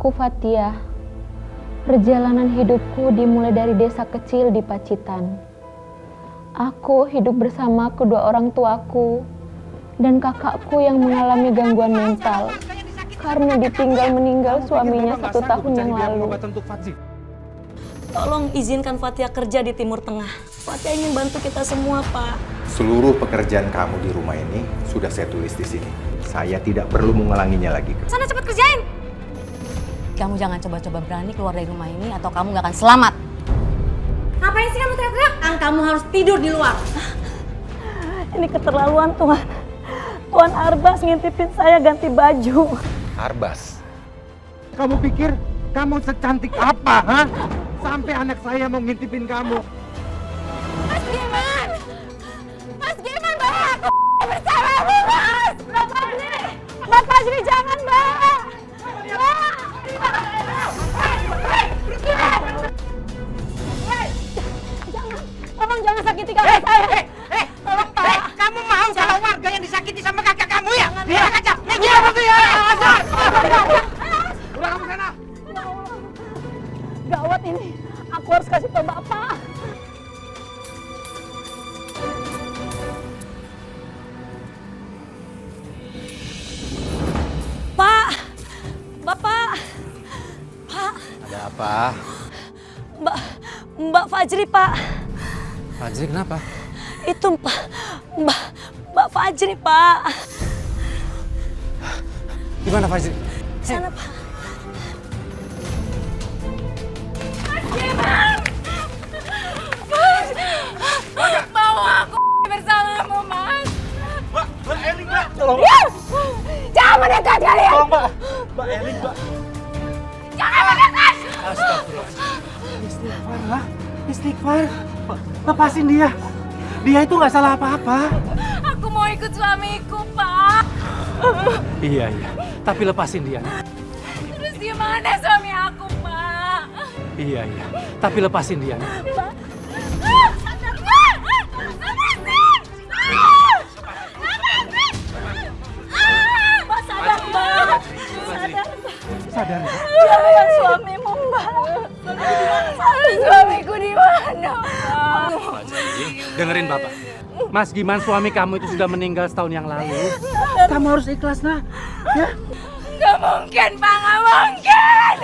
Aku Fatia. Perjalanan hidupku dimulai dari desa kecil di Pacitan. Aku hidup bersama kedua orang tuaku dan kakakku yang mengalami gangguan mental karena ditinggal meninggal suaminya 1 tahun yang lalu. Tolong izinkan Fatia kerja di Timur Tengah. Fatia ingin bantu kita semua, Pak. Seluruh pekerjaan kamu di rumah ini sudah saya tulis di sini. Saya tidak perlu mengulanginya lagi. Sana cepat kerjain! Kamu jangan coba-coba berani keluar dari rumah ini atau kamu gak akan selamat. Ngapain sih kamu teriak-teriak? Kamu harus tidur di luar. Ini keterlaluan, Tuan. Tuan Arbas ngintipin saya ganti baju. Arbas. Kamu pikir kamu secantik apa, ha? Sampai anak saya mau ngintipin kamu. Mas Giman! Mas Giman, Mbak! Aku bersamamu, Mas! Mbak Fajri! Mbak Fajri, jangan, Mbak! Mbak! Tolong jangan sakiti kakak saya. Tolong, Pak. Kamu mau kalau warga yang disakiti sama kakak kamu ya? Biar aja. Nih, Iya, betul ya. Udah kamu sana. Gawat ini. Aku harus kasih tahu Bapak. Pak! Bapak! Pak! Ada apa? Mbak Fajri, Pak. Fajri kenapa? Itu Mbak Fajri, Pak. Gimana Fajri? Sana, Pak. Mas! Mau aku bersamamu, Mas. Mbak Eling, Mbak. Tolong. Jangan mendekat kalian! Tolong, Mbak. Mbak Eling, Mbak. Jangan mendekat! Istighfar lah. Istighfar. Lepasin dia. Dia itu nggak salah apa-apa. Aku mau ikut suamiku, Pak. Iya. Tapi lepasin dia. Terus gimana suami aku, Pak? Iya. Tapi lepasin dia. Mbak, sadar, Mbak. Sadar ya. Jangan suamimu, Mbak. Suamiku di mana, Pak? Fajri, dengerin Bapak. Mas Giman suami kamu itu sudah meninggal setahun yang lalu. Kamu harus ikhlas, nah. Ya. Gak mungkin, Pak. Gak mungkin.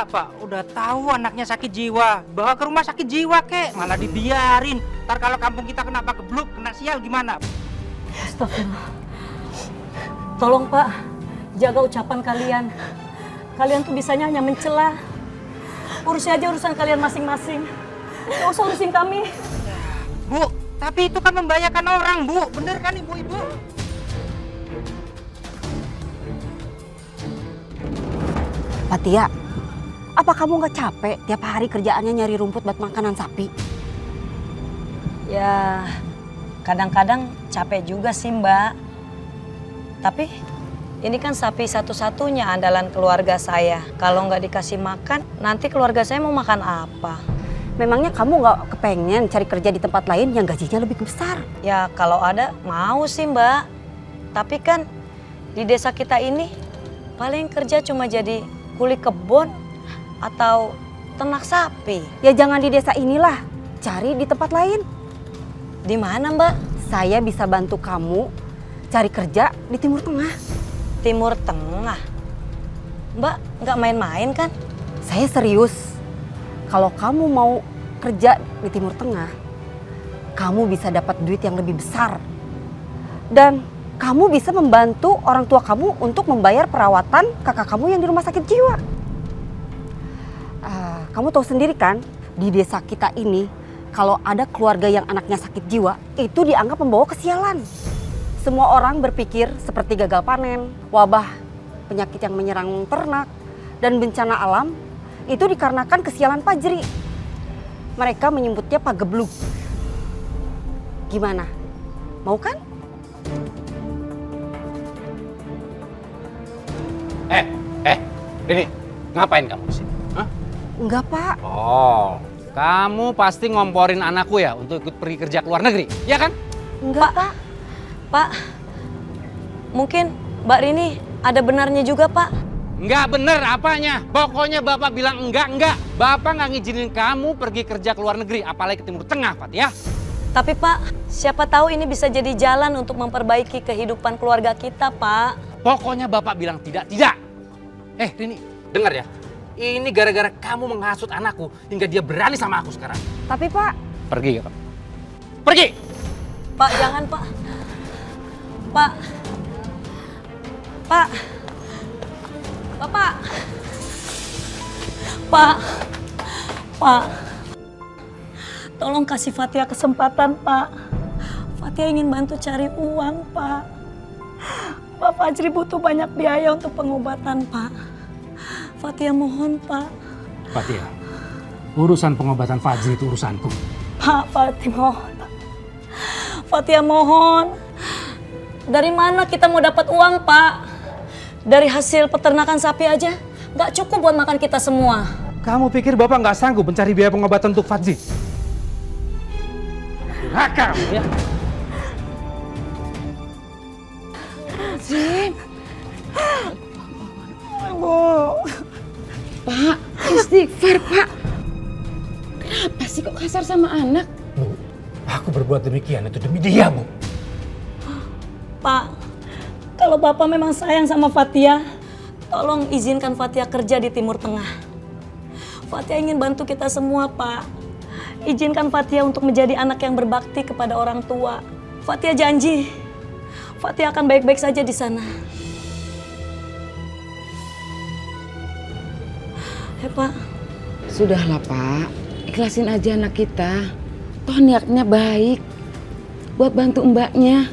Pak, udah tahu anaknya sakit jiwa. Bawa ke rumah sakit jiwa, kek. Malah dibiarin. Ntar kalau kampung kita kenapa gebluk, kena sial gimana? Astagfirullah. Tolong, Pak. Jaga ucapan kalian. Kalian tuh bisanya hanya mencela. Urusin aja urusan kalian masing-masing. Gak usah urusin kami. Bu, tapi itu kan membahayakan orang, Bu. Bener kan Ibu-ibu? Fatia, apa kamu nggak capek tiap hari kerjaannya nyari rumput buat makanan sapi? Ya, kadang-kadang capek juga sih, Mbak. Tapi ini kan sapi satu-satunya andalan keluarga saya. Kalau nggak dikasih makan, nanti keluarga saya mau makan apa? Memangnya kamu nggak kepengen cari kerja di tempat lain yang gajinya lebih besar? Ya kalau ada mau sih, Mbak. Tapi kan di desa kita ini paling kerja cuma jadi kuli kebun atau ternak sapi. Ya jangan di desa inilah, cari di tempat lain. Di mana, Mbak? Saya bisa bantu kamu cari kerja di Timur Tengah. Timur Tengah. Mbak, nggak main-main kan? Saya serius. Kalau kamu mau kerja di Timur Tengah, kamu bisa dapat duit yang lebih besar. Dan kamu bisa membantu orang tua kamu untuk membayar perawatan kakak kamu yang di rumah sakit jiwa. Kamu tahu sendiri kan, di desa kita ini, kalau ada keluarga yang anaknya sakit jiwa, itu dianggap membawa kesialan. Semua orang berpikir seperti gagal panen, wabah, penyakit yang menyerang ternak, dan bencana alam, itu dikarenakan kesialan Fajri. Mereka menyebutnya pagebluk. Gimana? Mau kan? Rini, ngapain kamu di sini? Hah? Enggak, Pak. Oh, kamu pasti ngomporin anakku ya untuk ikut pergi kerja ke luar negeri, ya kan? Enggak, Pak. Pak, mungkin Mbak Rini ada benarnya juga, Pak. Nggak bener apanya. Pokoknya Bapak bilang enggak. Bapak nggak ngizinin kamu pergi kerja ke luar negeri, apalagi ke Timur Tengah, Fatia. Tapi Pak, siapa tahu ini bisa jadi jalan untuk memperbaiki kehidupan keluarga kita, Pak. Pokoknya Bapak bilang tidak. Rini, dengar ya. Ini gara-gara kamu menghasut anakku hingga dia berani sama aku sekarang. Tapi Pak, Pergi ya, Pak. Pergi! Pak, jangan, Pak. Pak. Pak. Bapak. Pak. Tolong kasih Fatia kesempatan, Pak. Fatia ingin bantu cari uang, Pak. Pak Fajri butuh banyak biaya untuk pengobatan, Pak. Fatia mohon, Pak. Fatia, urusan pengobatan Fajri itu urusanku. Pak, Fatia mohon. Dari mana kita mau dapat uang, Pak? Dari hasil peternakan sapi aja nggak cukup buat makan kita semua. Kamu pikir Bapak nggak sanggup mencari biaya pengobatan untuk Fajri? Raka, ya. Zim. Pak, istighfar, Pak. Kenapa sih kok kasar sama anak? Bu, aku berbuat demikian itu demi dia, Bu. Pak, kalau Bapak memang sayang sama Fatia, tolong izinkan Fatia kerja di Timur Tengah. Fatia ingin bantu kita semua, Pak. Izinkan Fatia untuk menjadi anak yang berbakti kepada orang tua. Fatia janji, Fatia akan baik-baik saja di sana. Ya, Pak. Sudahlah, Pak. Ikhlasin aja anak kita. Toh niatnya baik. Buat bantu mbaknya.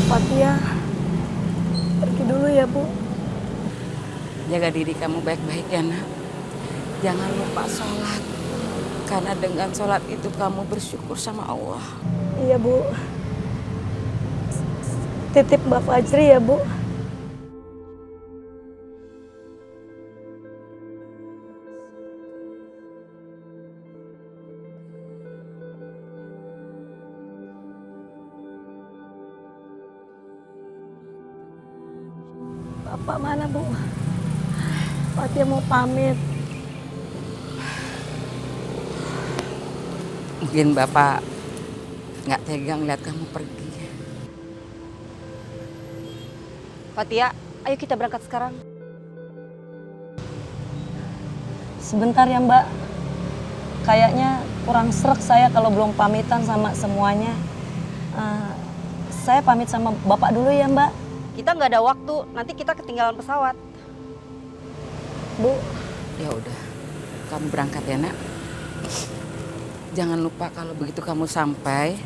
Fatia, pergi dulu ya, Bu. Jaga diri kamu baik-baik ya, nak. Jangan lupa sholat. Karena dengan sholat itu kamu bersyukur sama Allah. Iya, Bu. Titip Mbak Fajri ya, Bu. Bapak mana, Bu? Fatia mau pamit. Mungkin Bapak nggak tegang lihat kamu pergi. Fatia, ayo kita berangkat sekarang. Sebentar ya, Mbak. Kayaknya kurang srek saya kalau belum pamitan sama semuanya. Saya pamit sama Bapak dulu ya, Mbak. Kita nggak ada waktu, nanti kita ketinggalan pesawat. Bu. Ya udah, kamu berangkat ya, nak. Jangan lupa kalau begitu kamu sampai,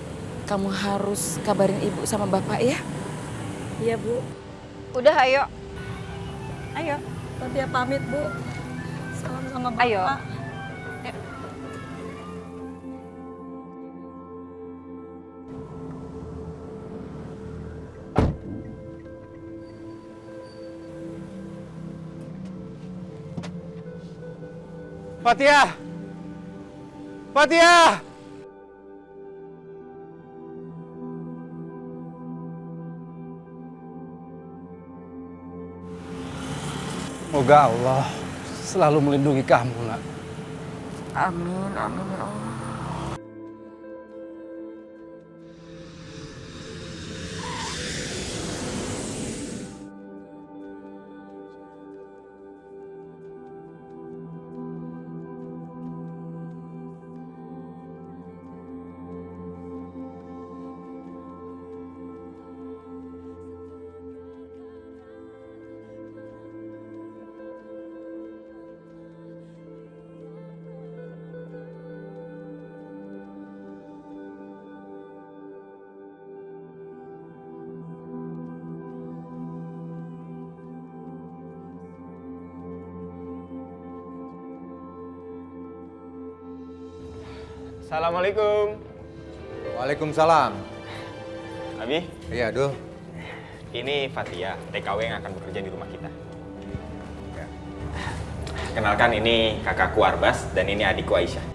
kamu harus kabarin ibu sama bapak ya. Iya, Bu. Udah, ayo. Ayo. Fatia pamit, Bu. Salam sama Bapak. Ayo. Fatia! Fatia! Semoga Allah selalu melindungi kamu, nak. Amin, amin ya Allah. Assalamualaikum. Waalaikumsalam. Abi, Iya, Dul. ini Fatia, TKW yang akan bekerja di rumah kita. kenalkan ini kakakku Arbas dan ini adikku Aisyah.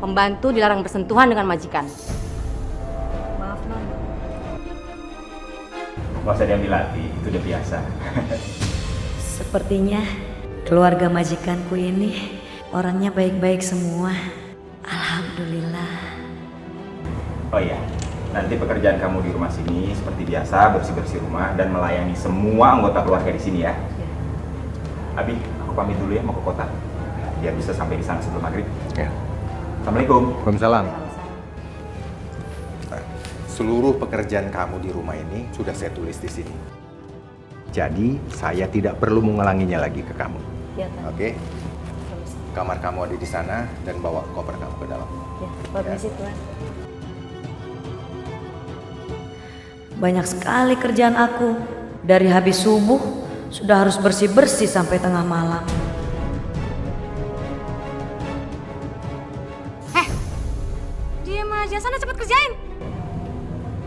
Pembantu dilarang bersentuhan dengan majikan. Maaf, Non. Gak usah diambil hati, itu udah biasa. Sepertinya keluarga majikanku ini orangnya baik-baik semua. Alhamdulillah. Oh iya, nanti pekerjaan kamu di rumah sini seperti biasa, bersih-bersih rumah dan melayani semua anggota keluarga di sini ya. Abi, aku pamit dulu ya, mau ke kota. Biar bisa sampai di sana sebelum maghrib. Ya. Assalamualaikum. Waalaikumsalam. Seluruh pekerjaan kamu di rumah ini sudah saya tulis di sini. Jadi, saya tidak perlu mengulanginya lagi ke kamu. Ya, Tan. Oke? Kamar kamu ada di sana dan bawa koper kamu ke dalam. Ya, permisi, Tuan. Banyak sekali kerjaan aku. Dari habis subuh sudah harus bersih-bersih sampai tengah malam. Diam aja, sana cepet kerjain.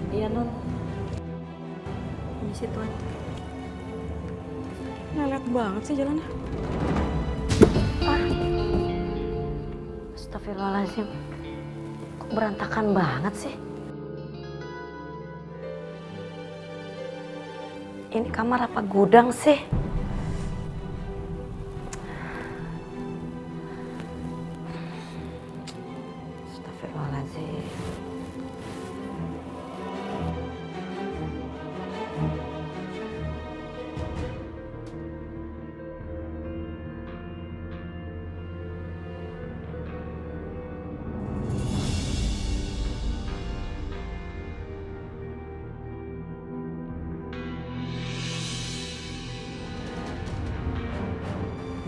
Iya, Non. Permisi, Tuan. Lelet banget sih jalannya. Astagfirullahaladzim. Kok berantakan banget sih? Ini kamar apa gudang sih? Astagfirullahaladzim.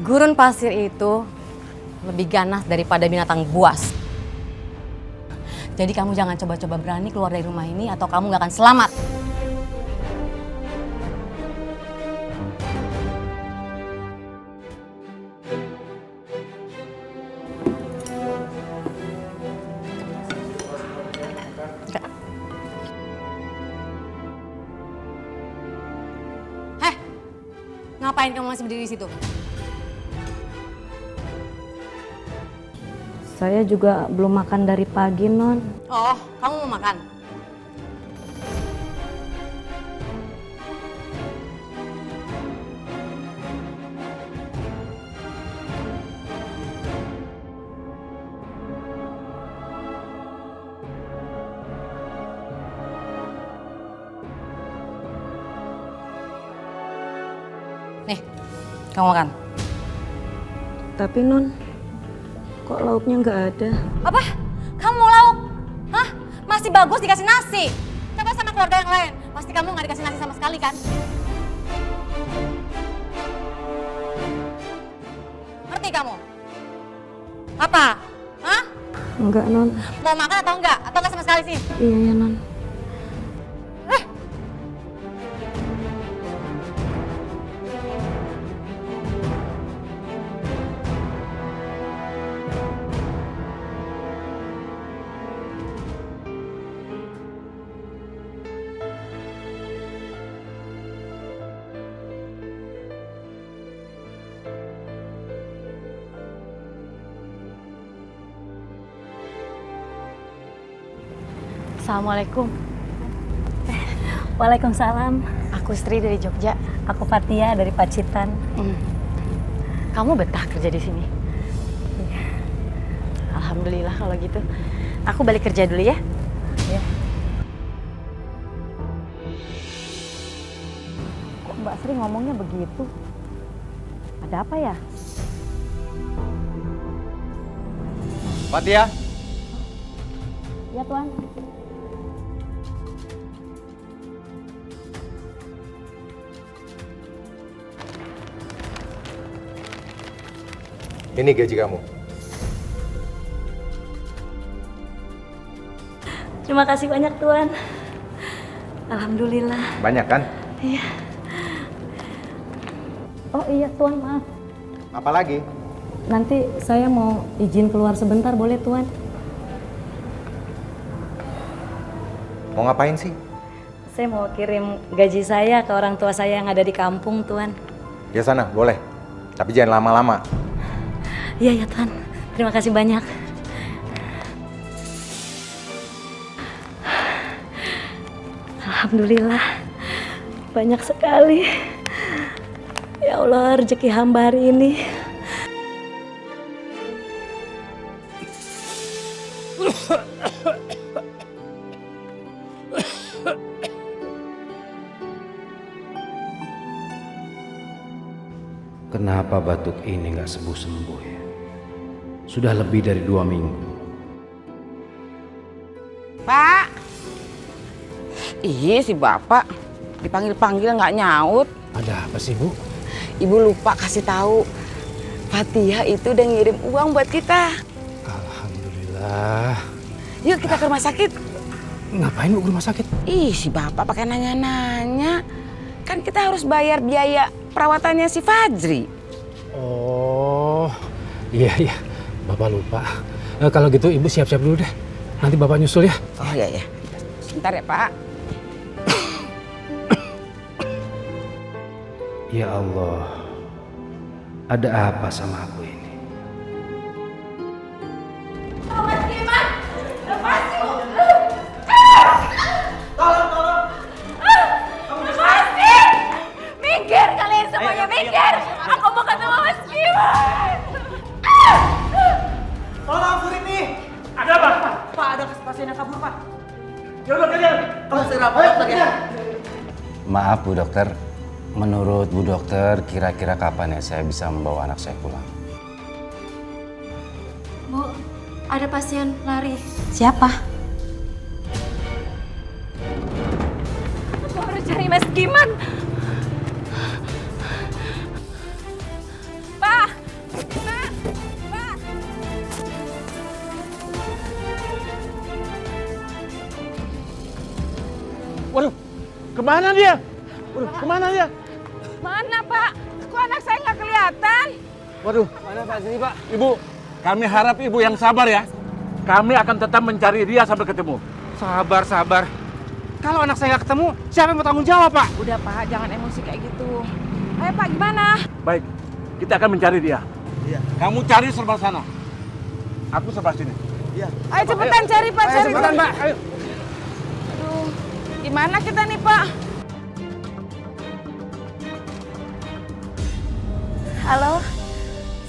Gurun pasir itu lebih ganas daripada binatang buas. Jadi kamu jangan coba-coba berani keluar dari rumah ini atau kamu gak akan selamat. Heh, ngapain kamu masih berdiri di situ? Saya juga belum makan dari pagi, Non. Oh, kamu mau makan? Nih, kamu makan. Tapi, Non, kok lauknya nggak ada? Apa? Kamu mau lauk? Hah? Masih bagus dikasih nasi. Coba sama keluarga yang lain. Pasti kamu nggak dikasih nasi sama sekali kan? Ngerti kamu? Apa? Hah? Enggak, Non. Mau makan atau enggak? Atau enggak sama sekali sih? Iya, ya, Non. Assalamualaikum. Waalaikumsalam. Aku Sri dari Jogja. Aku Fatia dari Pacitan. Kamu betah kerja di sini? Alhamdulillah kalau gitu. Aku balik kerja dulu ya. Ya. Kok Mbak Sri ngomongnya begitu? Ada apa ya? Fatia. Ya, Tuan. Ini gaji kamu. Terima kasih banyak, Tuan. Alhamdulillah. Banyak kan? Iya. Oh iya, Tuan, maaf. Apa lagi? Nanti saya mau izin keluar sebentar, boleh, Tuan? Mau ngapain sih? Saya mau kirim gaji saya ke orang tua saya yang ada di kampung, Tuan. Ya sana, boleh. Tapi jangan lama-lama. Iya ya, Tuan. Terima kasih banyak. Alhamdulillah. Banyak sekali. Ya Allah, rezeki hamba hari ini. Kenapa batuk ini nggak sembuh-sembuh ya? Sudah lebih dari 2 minggu. Pak. Iya si bapak dipanggil-panggil nggak nyaut. Ada apa sih, Bu? Ibu lupa kasih tahu. Fatia itu udah ngirim uang buat kita. Alhamdulillah. Yuk kita ke rumah sakit. Ngapain Bu ke rumah sakit? Ih si bapak pakai nanya-nanya. Kan kita harus bayar biaya perawatannya si Fajri. Oh, iya. Bapak lupa. Kalau gitu Ibu siap-siap dulu deh. Nanti Bapak nyusul ya. Oh iya. Sebentar ya Pak. Ya Allah, ada apa sama aku ini? Minggir kalian semuanya, minggir! Aku mau ketemu Mas Kiman! Tolong Bu Rini! Ada apa? Pak, ada pasien yang kabur, Pak. Coba kalian. Segera Pak, dokter ya. Maaf Bu Dokter, menurut Bu Dokter kira-kira kapan ya saya bisa membawa anak saya pulang? Bu, ada pasien lari. Siapa? Aku harus cari Mas Kiman. Pak! Pak! Pak! Waduh, kemana dia? Kemana dia? Mana Pak? Kok anak saya nggak kelihatan? Waduh, mana Pak sini Pak? Ibu, kami harap Ibu yang sabar ya. Kami akan tetap mencari dia sampai ketemu. Sabar. Kalau anak saya nggak ketemu, siapa yang mau tanggung jawab, Pak? Udah Pak, jangan emosi kayak gitu. Ayo Pak, gimana? Baik, kita akan mencari dia. Iya. Kamu cari sebelah sana. Aku sebelah sini. Iya. Ayo cepetan cari Pak, cari. Cepetan Pak, ayo. Aduh, gimana kita nih Pak? Halo.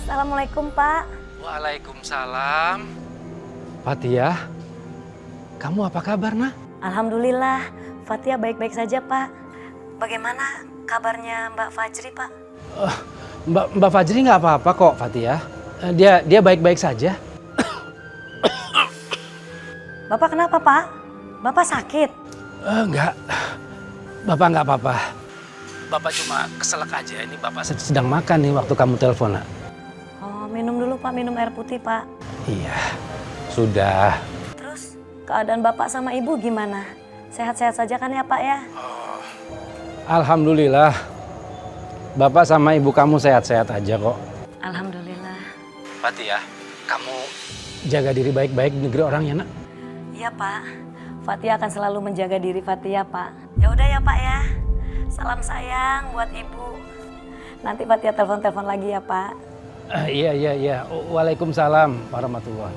Assalamualaikum, Pak. Waalaikumsalam. Fatia, kamu apa kabar, Nak? Alhamdulillah, Fatia baik-baik saja, Pak. Bagaimana kabarnya Mbak Fajri, Pak? Mbak Fajri nggak apa-apa kok, Fatia. Dia baik-baik saja. Bapak kenapa, Pak? Bapak sakit? Enggak, Bapak nggak apa-apa. Bapak cuma keselak aja. Ini Bapak sedang makan nih waktu kamu telepon, Nak. Oh, minum dulu, Pak. Minum air putih, Pak. Iya, sudah. Terus, keadaan Bapak sama Ibu gimana? Sehat-sehat saja kan ya, Pak ya? Alhamdulillah. Bapak sama ibu kamu sehat-sehat aja kok. Alhamdulillah. Fatia, kamu jaga diri baik-baik di negeri orang ya, Nak? Iya, Pak. Fatia akan selalu menjaga diri Fatia, Pak. Ya udah ya, Pak ya. Salam sayang buat Ibu. Nanti Fatia telepon-telepon lagi ya, Pak. Iya. Waalaikumsalam warahmatullahi.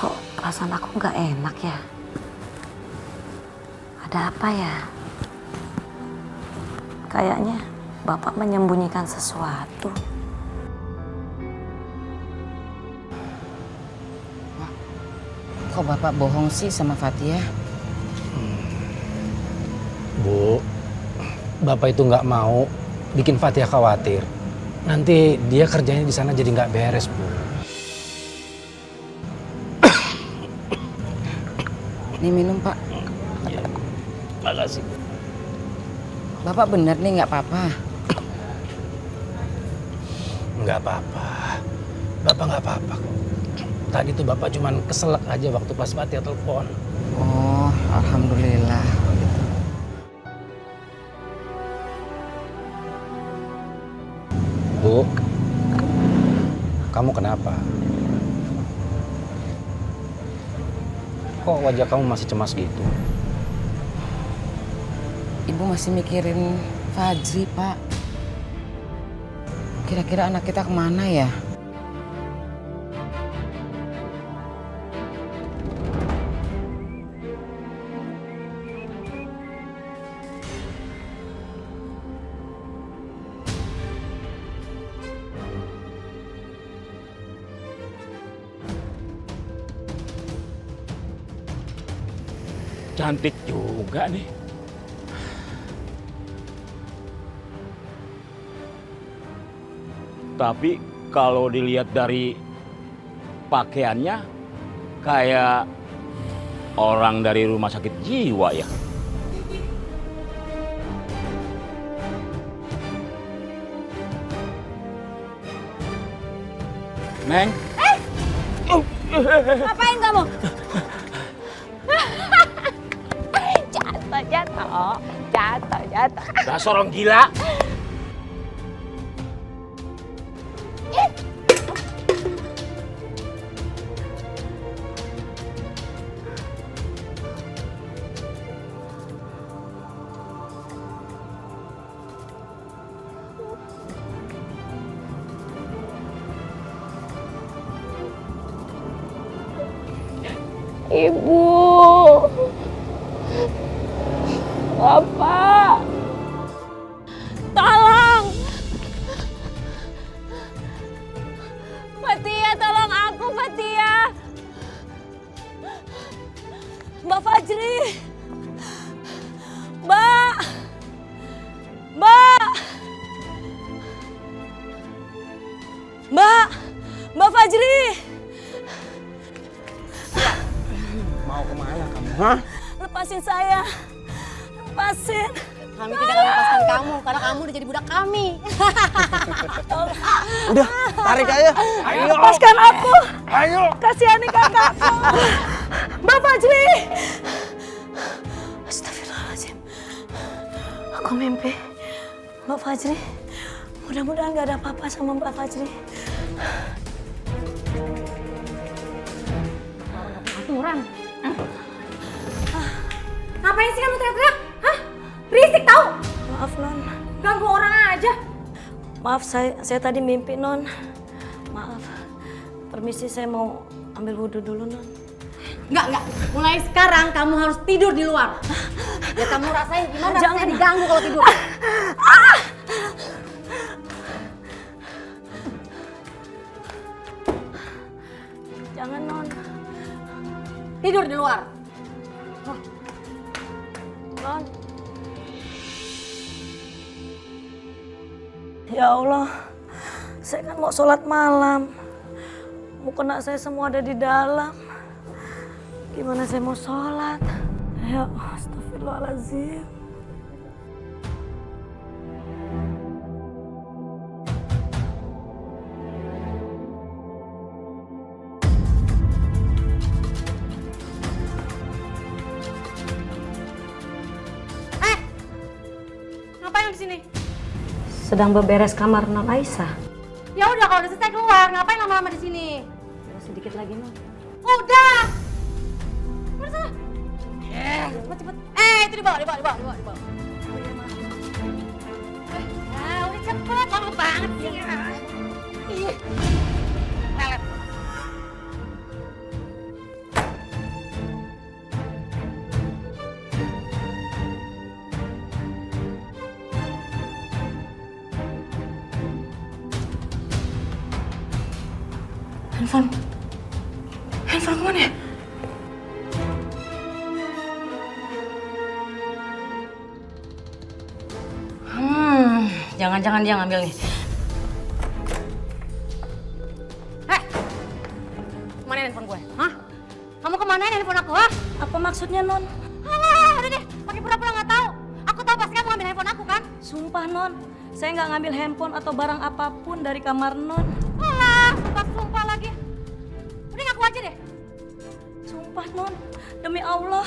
Kok perasaan aku nggak enak ya? Ada apa ya? Kayaknya Bapak menyembunyikan sesuatu. Kok Bapak bohong sih sama Fatia? Bu, Bapak itu nggak mau bikin Fatia khawatir. Nanti dia kerjanya di sana jadi nggak beres, Bu. Ini minum Pak. Ya, makasih. Bapak bener nih nggak apa-apa. Nggak apa-apa. Bapak nggak apa-apa kok. Tadi tuh Bapak cuman keselak aja waktu pas Fatia telepon. Oh, alhamdulillah. Bu, kamu kenapa? kok wajah kamu masih cemas gitu? Ibu masih mikirin Fajri, Pak. Kira-kira anak kita kemana ya? Cantik juga nih. Tapi kalau dilihat dari pakaiannya kayak orang dari rumah sakit jiwa ya. Neng. Ngapain kamu? Jatuh. Dasar orang gila. Ibu, Bapak, tolong. Fatia, tolong aku, Fatia. Mbak Fajri. Mbak. Mbak Fajri. Mau kemana kamu? Hah? Lepasin saya. Lepasin. Kami tidak akan lepaskan kamu karena kamu udah jadi budak kami. Udah, tarik aja. Ayo. Lepaskan aku. Ayo. Kasihani kakakku. Mbak Fajri. Astagfirullahaladzim. Aku mimpi. Mbak Fajri. Mudah-mudahan gak ada apa-apa sama Mbak Fajri. Aturan. Ngapain sih kamu teriak-teriak? Hah? Berisik tau? Maaf, Non. Ganggu orang aja. Maaf, saya tadi mimpi, Non. Maaf. Permisi, saya mau ambil wudhu dulu, Non. Enggak. Mulai sekarang kamu harus tidur di luar. Ya kamu rasain gimana Jangan. saya diganggu kalau tidur. Jangan, Non. Tidur di luar. Non. Ya Allah, saya kan mau sholat malam. Mukena saya semua ada di dalam. Gimana saya mau sholat? Ya Allah, astagfirullahaladzim. Ngapain di sini? Sedang beberes kamar Non Aisyah. Ya udah kalau udah selesai keluar, ngapain lama-lama di sini? Sedikit lagi, Non. Udah. Mana sana? Cepet. Itu dibawa. Udah cepet, lama banget sih. Ih. Lelet. Handphone kemana ya? Jangan-jangan dia ngambil nih. Kemana handphone gue? Hah? Kamu kemana handphone aku, ha? Apa maksudnya, Non? Alah, udah deh, pakai pura-pura nggak tahu. Aku tahu pasti kamu ngambil handphone aku kan? Sumpah, Non. Saya nggak ngambil handphone atau barang apapun dari kamar Non. Alah, sumpah lagi. Udah ngaku aja deh. Sumpah, Non. Demi Allah.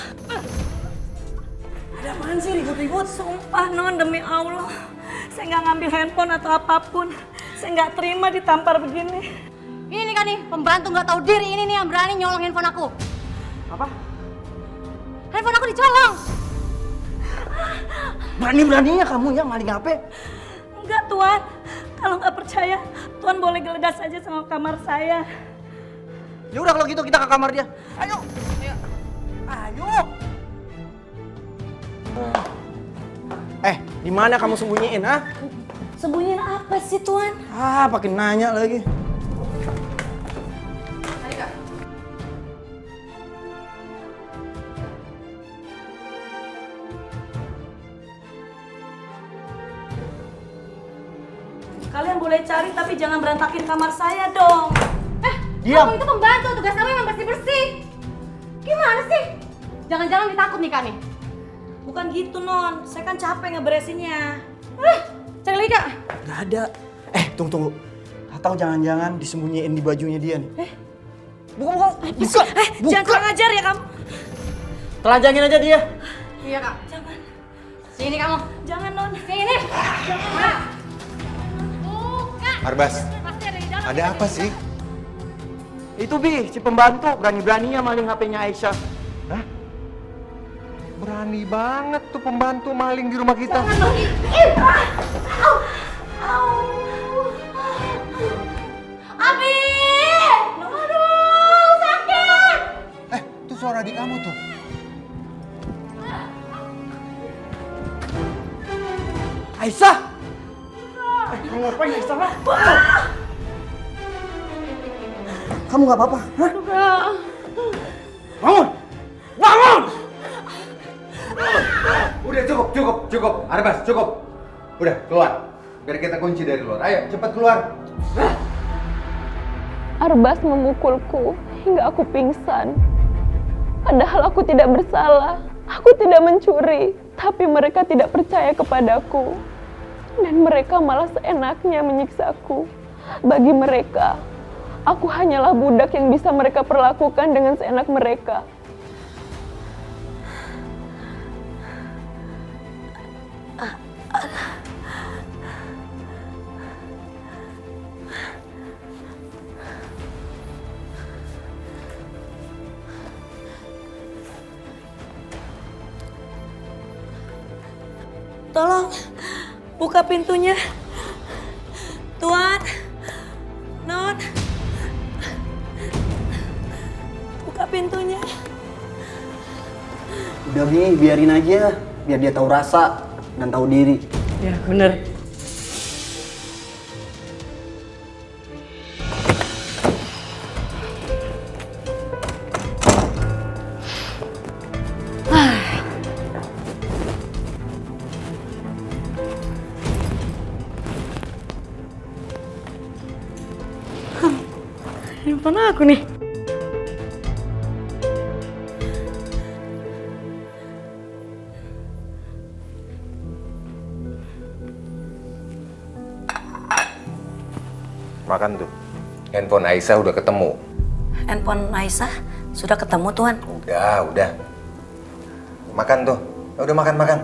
Ada apaan sih ribut-ribut? Sumpah, Non. Demi Allah. Saya nggak ngambil handphone atau apapun. Saya nggak terima ditampar begini. Ini nih kan nih, pembantu nggak tahu diri ini nih yang berani nyolong handphone aku. Apa? Handphone aku dicolong. Berani-beraninya kamu ya maling HP? Enggak, Tuan. Kalau nggak percaya, Tuan boleh geledah saja sama kamar saya. Ya udah kalau gitu kita ke kamar dia. Ayo. Ayo. Di mana kamu sembunyiin, ha? Sembunyiin apa sih, Tuan? Pakai nanya lagi. Kalian boleh cari tapi jangan berantakin kamar saya dong. Diam. Kamu itu pembantu, tugas kamu memang bersih-bersih. Gimana sih? Jangan-jangan ditakut nih Kak nih. Bukan gitu, Non. Saya kan capek ngeberesinnya. Cari lagi Kak. Gak ada. Tunggu. Atau jangan-jangan disembunyiin di bajunya dia nih. Buka. Jangan kurang ajar ya kamu. Telanjangin aja dia. Iya Kak. Jangan. Sini kamu. Jangan, Non. Sini. Jangan. Buka. Arbas, Pasti ada di dalam. ada apa sih? Itu Bi, si pembantu berani-beraninya maling HP-nya Aisyah. Hah? Berani banget tuh pembantu maling di rumah kita. Abi! Aduh, sakit! Itu suara adik kamu tuh. Aisyah! Kamu ngapain Aisyah? Kamu gak apa-apa? Hah? Bangun! Udah cukup. Arbas, cukup. Udah, keluar. Biar kita kunci dari luar. Ayo, cepat keluar. Arbas memukulku hingga aku pingsan. Padahal aku tidak bersalah. Aku tidak mencuri. Tapi mereka tidak percaya kepadaku. Dan mereka malah seenaknya menyiksaku. Bagi mereka, aku hanyalah budak yang bisa mereka perlakukan dengan seenak mereka. Tolong buka pintunya. Tuan. Non. Buka pintunya. Udah Bi, biarin aja. Biar dia tahu rasa dan tahu diri. Ya, bener. Handphone aku nih. Makan tuh. Handphone Aisyah udah ketemu. Handphone Aisyah sudah ketemu, Tuan. Udah. Makan tuh. Udah makan.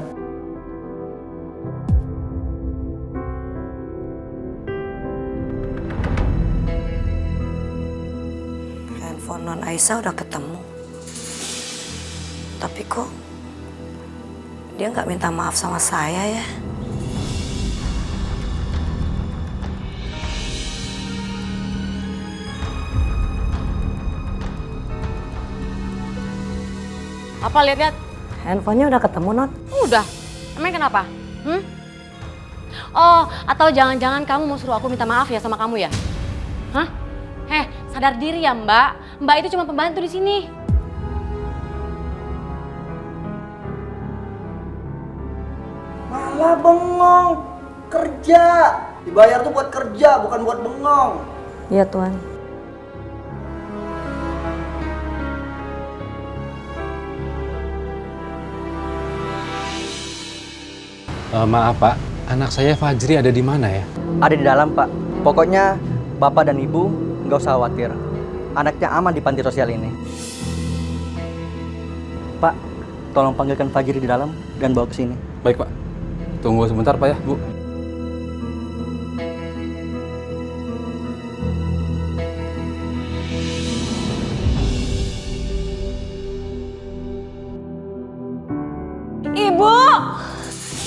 Handphone Non Aisyah udah ketemu. Tapi kok dia nggak minta maaf sama saya ya? Apa lihat-lihat? Handphonenya udah ketemu, Non. Udah. Emang kenapa? Oh, atau jangan-jangan kamu mau suruh aku minta maaf ya sama kamu ya? Hah? Sadar diri ya, Mbak. Mbak itu cuma pembantu di sini. Malah bengong. Kerja. Dibayar tuh buat kerja, bukan buat bengong. Iya, Tuan. Maaf Pak, anak saya Fajri ada di mana ya? Ada di dalam Pak. Pokoknya Bapak dan Ibu nggak usah khawatir. Anaknya aman di panti sosial ini. Pak, tolong panggilkan Fajri di dalam dan bawa ke sini. Baik Pak. Tunggu sebentar Pak ya, Bu.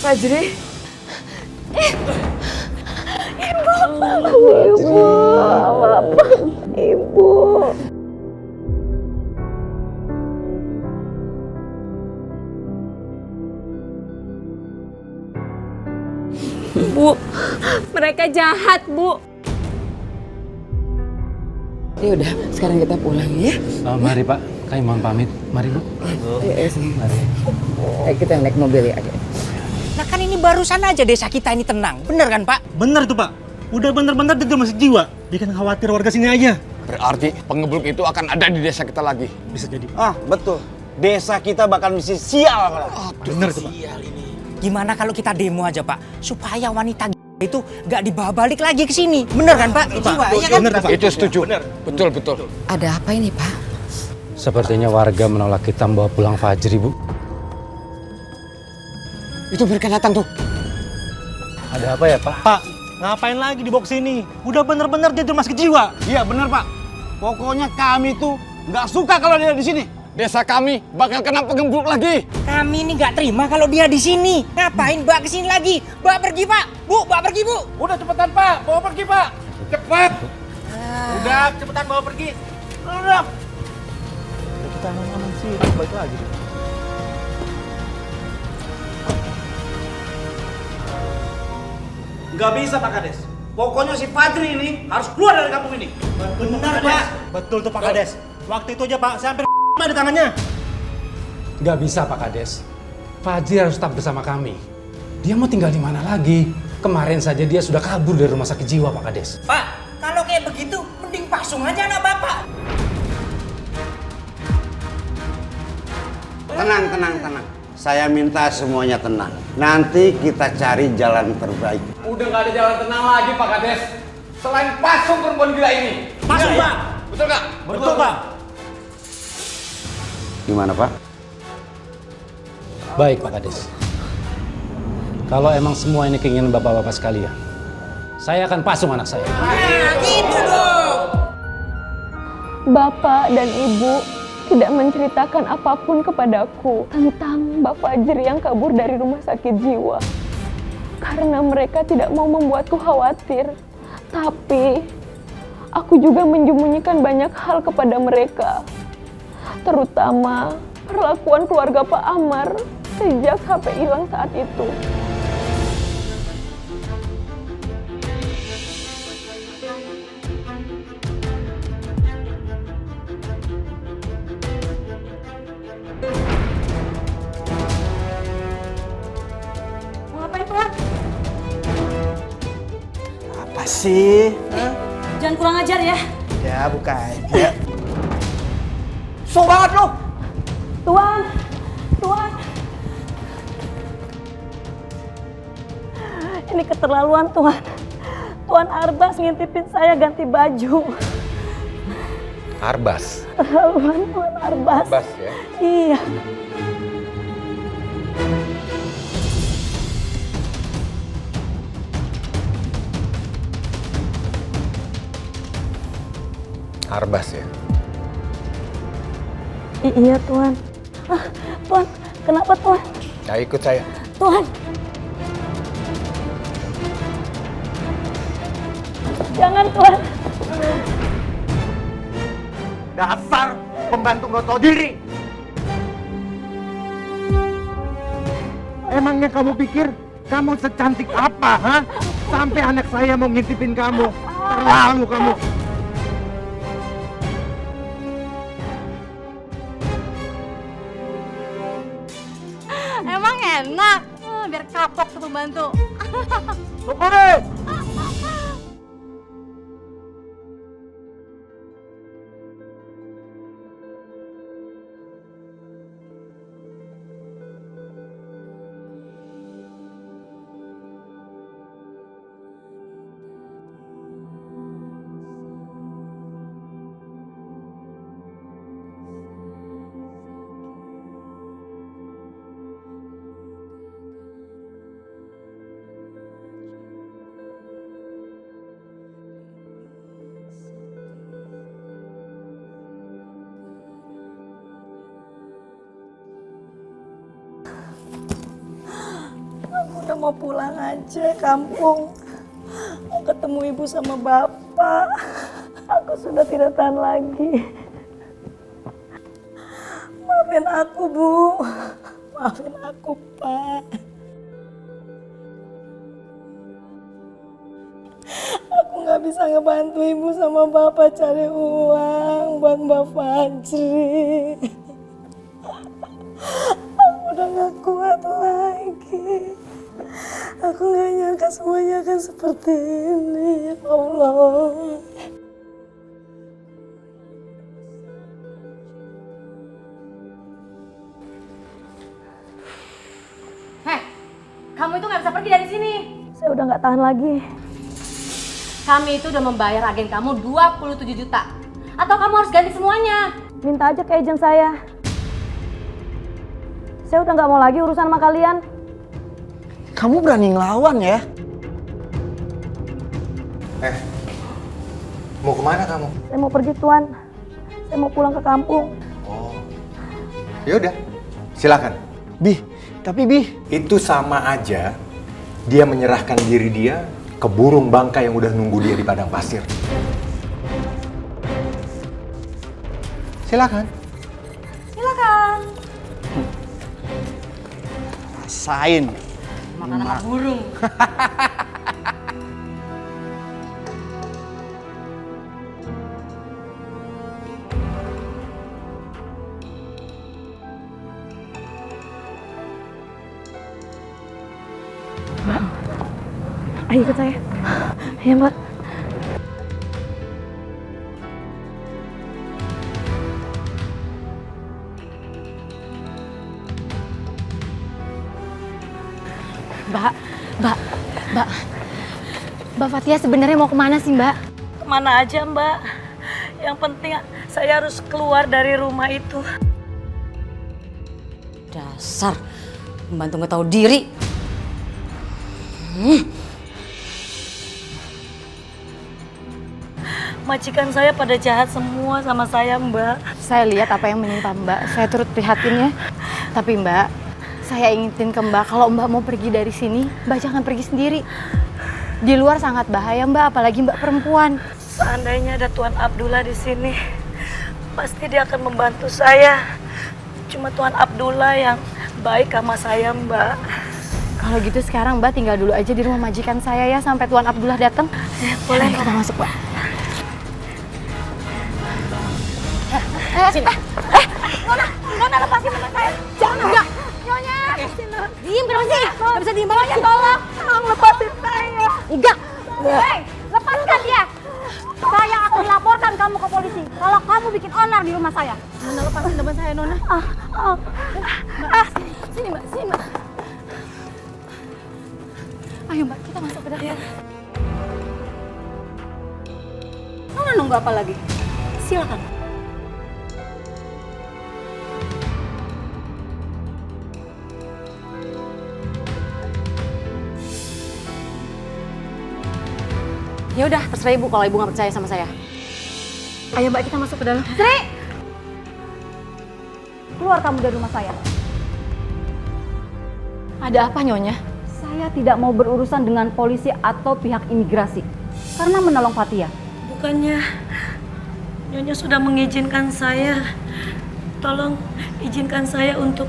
Fajri. Ibu. Bu, mereka jahat, Bu. Ya udah, sekarang kita pulang ya. Mari Pak, kami mohon pamit. Mari Bu. Mari. Kita naik mobil ya. Nah kan ini barusan aja desa kita ini tenang. Bener kan Pak? Bener tuh Pak. Udah bener-bener dia masih jiwa. Bikin khawatir warga sini aja. Berarti pengebluk itu akan ada di desa kita lagi. Bisa jadi. Ah, betul. Desa kita bakal mesti sial. Bener tuh Pak. Gimana kalau kita demo aja Pak? Supaya wanita itu gak dibawa balik lagi ke sini. Bener kan Pak? Jiwa, ya kan? Bener, Pak. Itu setuju. Betul, betul. Ada apa ini Pak? Sepertinya warga menolak kita membawa pulang Fajri, Bu. Itu mereka datang tuh. Ada apa ya, Pak? Pak, ngapain lagi dibawa ke sini? Udah bener-bener dia rumah sakit jiwa. Iya bener Pak. Pokoknya kami tuh nggak suka kalau dia di sini. Desa kami bakal kena pengembluk lagi. Kami ini gak terima kalau dia di sini. Ngapain bawa ke sini lagi? Bawa pergi Pak. Bu, bawa pergi Bu. Udah cepetan Pak, bawa pergi Pak. Cepat. Udah cepetan bawa pergi. Udah. Kita aman-aman sih, baik lagi. Nggak bisa Pak Kades. Pokoknya si Fajri ini harus keluar dari kampung ini. Benar Pak. Betul tuh Pak Kades. Waktu itu aja Pak, saya hampir di tangannya. Nggak bisa Pak Kades. Fajri harus tetap bersama kami. Dia mau tinggal di mana lagi? Kemarin saja dia sudah kabur dari rumah sakit jiwa Pak Kades. Pak, kalau kayak begitu mending pasung aja anak Bapak. Tenang. Saya minta semuanya tenang. Nanti kita cari jalan terbaik. Udah nggak ada jalan tenang lagi Pak Kades. Selain pasung perempuan gila ini. Pasung Pak. Betul nggak? Betul Pak. Gimana Pak? Baik Pak Kades. Kalau emang semua ini keinginan bapak-bapak sekalian, saya akan pasung anak saya. Gitu dong. Bapak dan Ibu tidak menceritakan apapun kepadaku tentang Mbak Fajri yang kabur dari rumah sakit jiwa. Karena mereka tidak mau membuatku khawatir. Tapi, aku juga menyembunyikan banyak hal kepada mereka. Terutama perlakuan keluarga Pak Amar sejak HP hilang saat itu. Apa sih? Jangan kurang ajar ya. Ya buka aja. So banget lo. Tuan. Ini keterlaluan Tuan. Tuan Arbas ngintipin saya ganti baju. Arbas. Keterlaluan Tuan Arbas. Arbas ya? Iya. Arbas ya? Iya Tuan. Tuan, kenapa Tuan? Ya ikut saya. Tuan. Jangan Tuan. Dasar pembantu nggak tahu diri. Emangnya kamu pikir kamu secantik apa, ha? Sampai anak saya mau ngintipin kamu. Terlalu kamu. Emang enak. Biar kapok tuh pembantu. Syukurin. mau pulang aja kampung. Mau ketemu ibu sama bapak. Aku sudah tidak tahan lagi. Maafin aku, Bu. Maafin aku, Pak. Aku nggak bisa ngebantu ibu sama bapak cari uang buat Mbak Fajri. Aku udah gak kuat lagi. Aku gak nyangka semuanya akan seperti ini, ya Allah. Heh, kamu itu nggak bisa pergi dari sini. Saya udah gak tahan lagi. Kami itu udah membayar agen kamu 27 juta. Atau kamu harus ganti semuanya. Minta aja ke agen saya. Saya udah gak mau lagi urusan sama kalian. Kamu berani ngelawan ya? Mau kemana kamu? Saya mau pergi, Tuan. Saya mau pulang ke kampung. Oh, ya udah, silakan. Tapi Bi, itu sama aja dia menyerahkan diri dia ke burung bangka yang udah nunggu dia di padang pasir. Silakan. Silakan. rasain. Makan anak burung. Mbak, ayo ikut saya. Ya, Mbak. Mbak Fatia sebenarnya mau kemana sih, Mbak? Kemana aja, Mbak. Yang penting saya harus keluar dari rumah itu. Dasar pembantu nggak tahu diri. Majikan saya pada jahat semua sama saya, Mbak. Saya lihat apa yang menimpa Mbak. Saya turut prihatin ya. Tapi Mbak, saya ingetin ke Mbak kalau Mbak mau pergi dari sini, Mbak jangan pergi sendiri. Di luar sangat bahaya Mbak, apalagi Mbak perempuan. Seandainya ada Tuan Abdullah di sini, pasti dia akan membantu saya. Cuma Tuan Abdullah yang baik sama saya, Mbak. Kalau gitu sekarang Mbak tinggal dulu aja di rumah majikan saya ya sampai Tuan Abdullah datang. Boleh. Kita masuk, Mbak. Sini. Nona lepasin teman saya. Jangan, Mbak. Nyonya. Diem kenapa sih? Gak bisa diem banget, tolong. Tolong lepasin saya. Enggak. Hei, lepaskan dia. Saya akan laporkan kamu ke polisi kalau kamu bikin onar di rumah saya. Nona lepasin teman saya, Nona. Sini, Mbak. Sini, Mbak. Ayo Mbak, kita masuk ke dalam. Nona nunggu apa lagi? Silakan. Ya udah, terserah Ibu kalau Ibu nggak percaya sama saya. Ayo Mbak, kita masuk ke dalam. Sri! Keluar kamu dari rumah saya. Ada apa Nyonya? Saya tidak mau berurusan dengan polisi atau pihak imigrasi karena menolong Fatia. Bukannya Nyonya sudah mengizinkan saya. Tolong izinkan saya untuk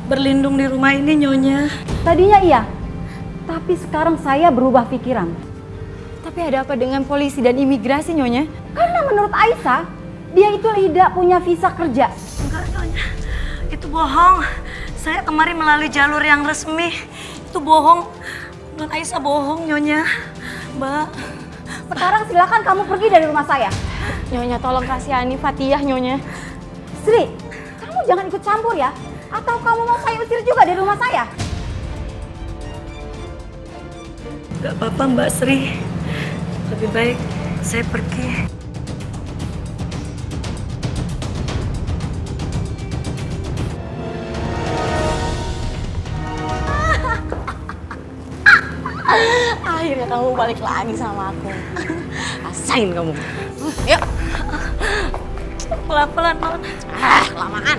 berlindung di rumah ini, Nyonya. Tadinya iya, tapi sekarang saya berubah pikiran. Tapi ada apa dengan polisi dan imigrasi Nyonya? Karena menurut Aisyah, dia itu tidak punya visa kerja. Enggak, Nyonya. Itu bohong. Saya kemarin melalui jalur yang resmi. Itu bohong. Non Aisyah bohong, Nyonya. Mbak. Sekarang silakan kamu pergi dari rumah saya. Nyonya tolong kasihani Fatia Nyonya. Sri, kamu jangan ikut campur ya. Atau kamu mau saya usir juga dari rumah saya? Gak apa-apa Mbak Sri. Lebih baik saya pergi. Akhirnya kamu balik lagi sama aku. Rasain kamu. Yuk. Pelan-pelan, Non. Kelamaan.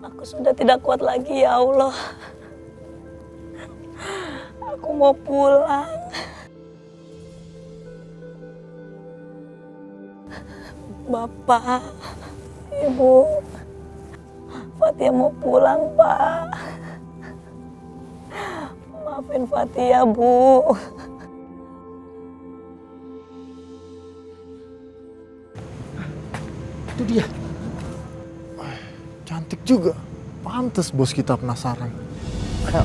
Aku sudah tidak kuat lagi ya Allah. Aku mau pulang. Bapak, Ibu, Fatia mau pulang, Pak. Maafin Fatia, Bu. Itu dia. Cantik juga. Pantes bos kita penasaran. Ayo.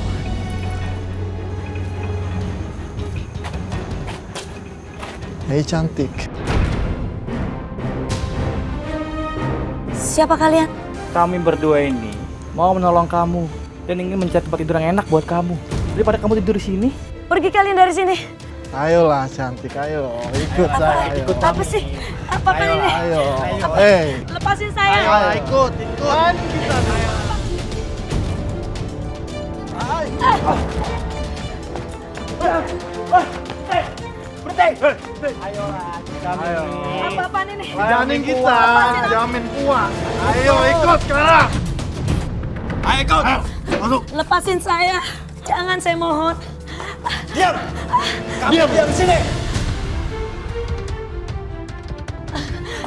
Hei cantik. Siapa kalian? Kami berdua ini mau menolong kamu dan ingin mencari tempat tidur yang enak buat kamu. Daripada kamu tidur di sini. Pergi kalian dari sini. Ayolah cantik, ayo ikut saya. Ayo. Ikut apa sih? Apa kan ini? Ayo. Lepasin saya. Ayo ikut. Berhenti. Ayo. Apa-apaan ini? Jamin kita, jamin kuat. Ayo ikut sekarang. Ayo ikut. Masuk. Lepasin saya. Jangan, saya mohon. Diam. Kamu diam di sini.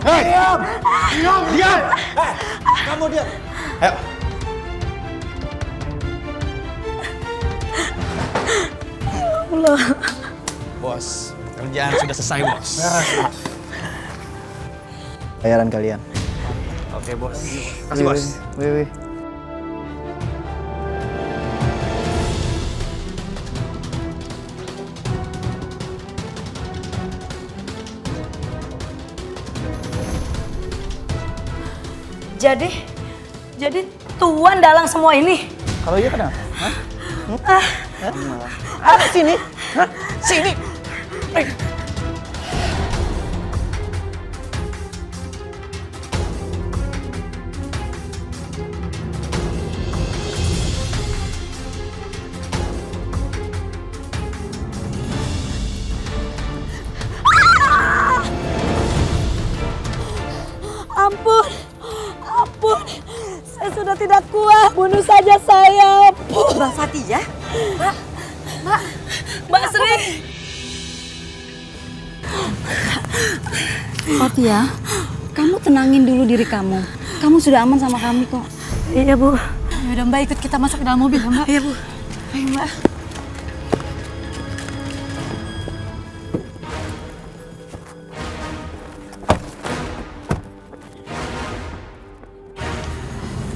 Hei. Diam. Kamu diam. Ayo. Allah. Bos, kerjaan sudah selesai, Bos. Bayaran kalian. Oke, Bos. Kasih, Bos. Wih. Jadi Tuan dalang semua ini? Kalau iya kenapa? Sini. Sini. Ampun. Saya sudah tidak kuat. Bunuh saja saya. Mbak Fatia? Mbak Sri. Fatia, kamu tenangin dulu diri kamu. Kamu sudah aman sama kami kok. Iya, Bu. Yaudah Mbak, ikut kita masuk ke dalam mobil ya Mbak. Iya, Bu. Ayo Mbak.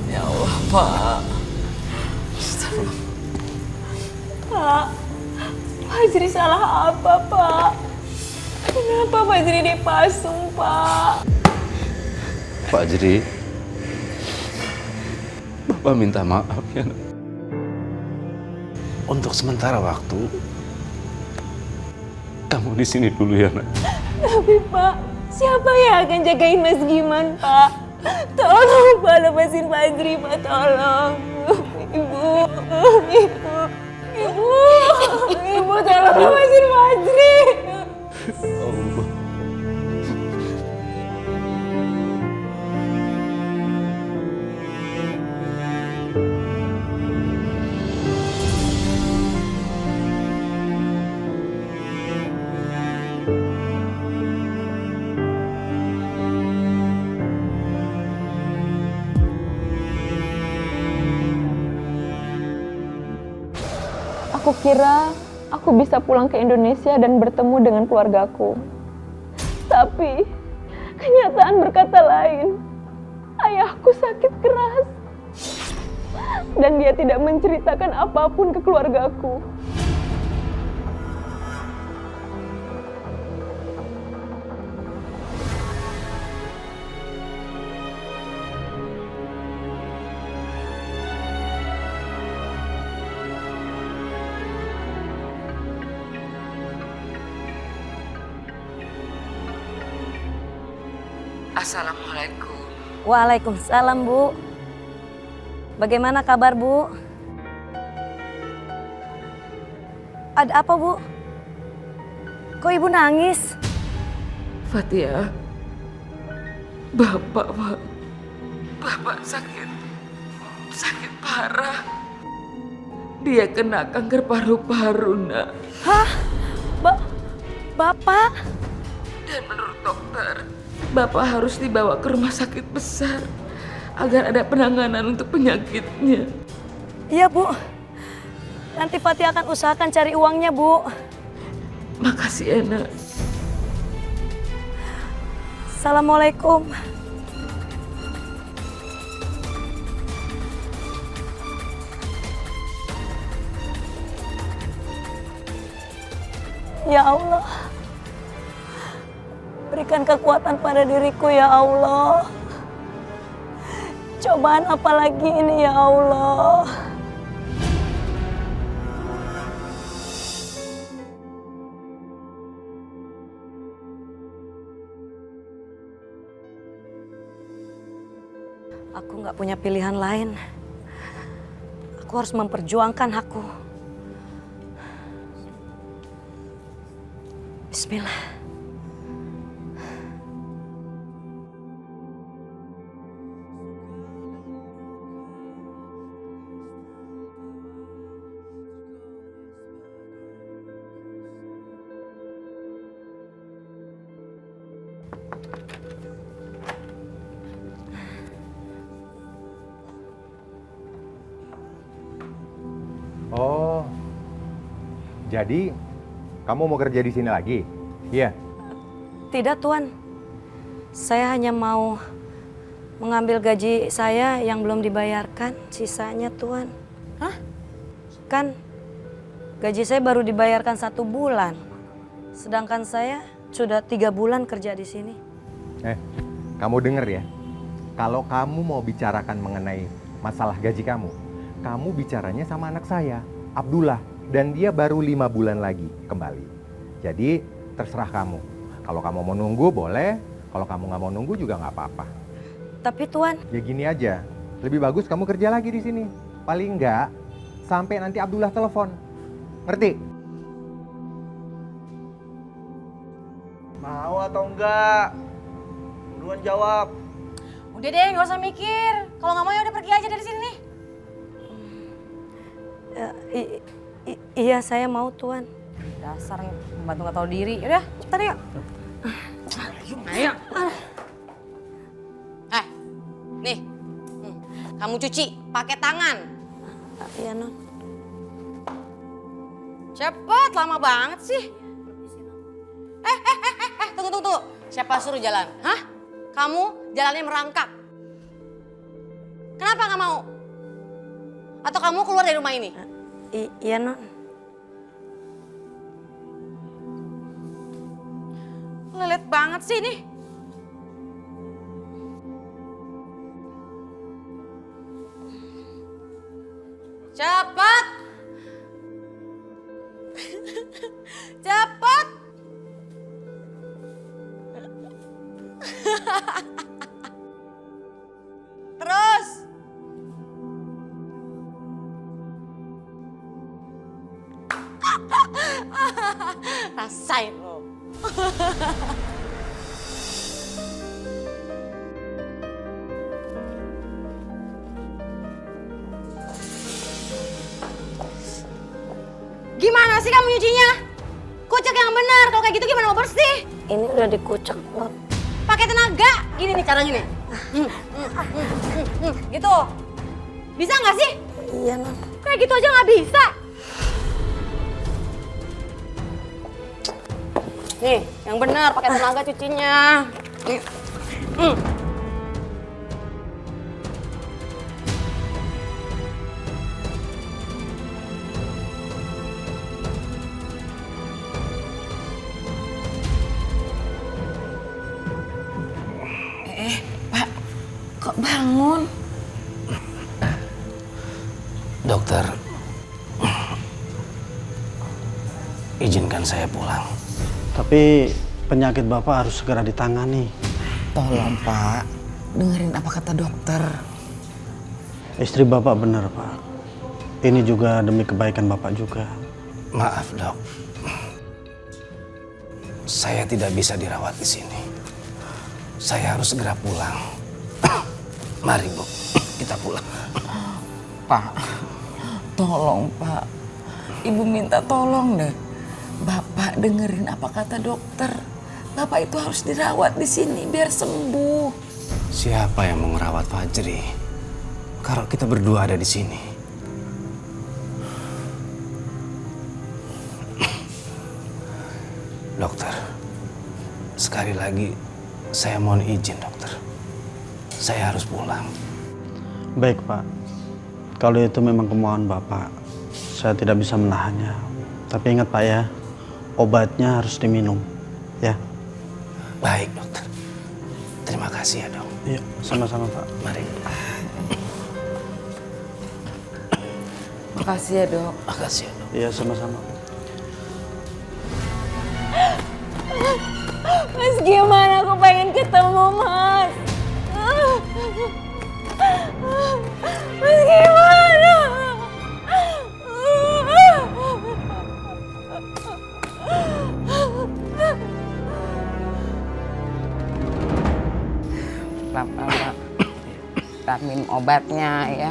Ya Allah, Pak. Pak, Fajri salah apa, Pak? Kenapa Fajri dipasung, Pak? Fajri, Bapak minta maaf ya. Untuk sementara waktu, kamu di sini dulu ya, Nak. Tapi Pak, siapa yang akan jagain Mas Giman, Pak? Tolong Pak, lepasin Fajri, Pak, tolong. Ibu, tolong lepasin Fajri. Allah. Aku kira aku bisa pulang ke Indonesia dan bertemu dengan keluargaku. Tapi kenyataan berkata lain. Ayahku sakit keras dan dia tidak menceritakan apapun ke keluargaku. Assalamualaikum. Waalaikumsalam, Bu. Bagaimana kabar, Bu? Ada apa, Bu? Kok Ibu nangis? Fatia, Bapak sakit. sakit parah. Dia kena kanker paru-paru, Nak. Hah? Bapak? Dan menurut dokter, Bapak harus dibawa ke rumah sakit besar agar ada penanganan untuk penyakitnya. Iya, Bu. Nanti Fatih akan usahakan cari uangnya, Bu. Makasih, Ena. Assalamualaikum. Ya Allah, berikan kekuatan pada diriku ya Allah. Cobaan apa lagi ini ya Allah? Aku nggak punya pilihan lain. Aku harus memperjuangkan hakku. Bismillah. Oh, jadi kamu mau kerja di sini lagi? Iya. Tidak, Tuan. Saya hanya mau mengambil gaji saya yang belum dibayarkan, sisanya, Tuan. Hah? Kan gaji saya baru dibayarkan 1 bulan. Sedangkan saya sudah 3 bulan kerja di sini. Kamu denger ya. Kalau kamu mau bicarakan mengenai masalah gaji kamu bicaranya sama anak saya, Abdullah. Dan dia baru 5 bulan lagi kembali. Jadi terserah kamu. Kalau kamu mau nunggu boleh, kalau kamu nggak mau nunggu juga nggak apa-apa. Tapi Tuan, Ya gini aja, lebih bagus kamu kerja lagi di sini. Paling nggak sampai nanti Abdullah telepon. Ngerti? Mau atau enggak? Buruan jawab. Udah deh, nggak usah mikir. Kalau nggak mau ya udah pergi aja dari sini nih. Iya saya mau, Tuan. Dasar pembantu nggak tahu diri. Yaudah, cepetan yuk. Ayo. Nih, kamu cuci pakai tangan. Iya, Non. Cepet, lama banget sih. Tunggu. Siapa suruh jalan? Hah? Kamu jalannya merangkak. Kenapa nggak mau? Atau kamu keluar dari rumah ini? Iya, Non. Lelet banget sih nih. Cepat. Cepat. Terus. Rasain lo. Gimana sih kamu nyucinya? Kucek yang benar. Kalau kayak gitu gimana mau bersih? Ini udah dikucek, Non. Pakai tenaga. Gini nih caranya nih. Gitu. Bisa nggak sih? Iya, Non. Kayak gitu aja nggak bisa. Nih, yang benar pakai tenaga cucinya. Nih. Pak, kok bangun? Dokter, izinkan saya pulang. Tapi penyakit Bapak harus segera ditangani. Tolong Pak, dengerin apa kata dokter. Istri Bapak benar, Pak. Ini juga demi kebaikan Bapak juga. Maaf, Dok. Saya tidak bisa dirawat di sini. Saya harus segera pulang. Mari, Bu. Kita pulang. Pak, tolong Pak. Ibu minta tolong deh. Bapak dengerin apa kata dokter. Bapak itu harus dirawat di sini biar sembuh. Siapa yang mau ngerawat Fajri? Kalau kita berdua ada di sini. Dokter, sekali lagi saya mohon izin dokter. Saya harus pulang. Baik Pak, kalau itu memang kemauan Bapak, saya tidak bisa menahannya. Tapi ingat Pak ya, obatnya harus diminum, ya. Baik dokter. Terima kasih ya dok. Iya, sama-sama Pak. Mari. Makasih ya dok. Makasih ya dok. Iya, sama-sama. Mas gimana? Aku pengen ketemu Mas. Mas gimana? Pak minum obatnya ya.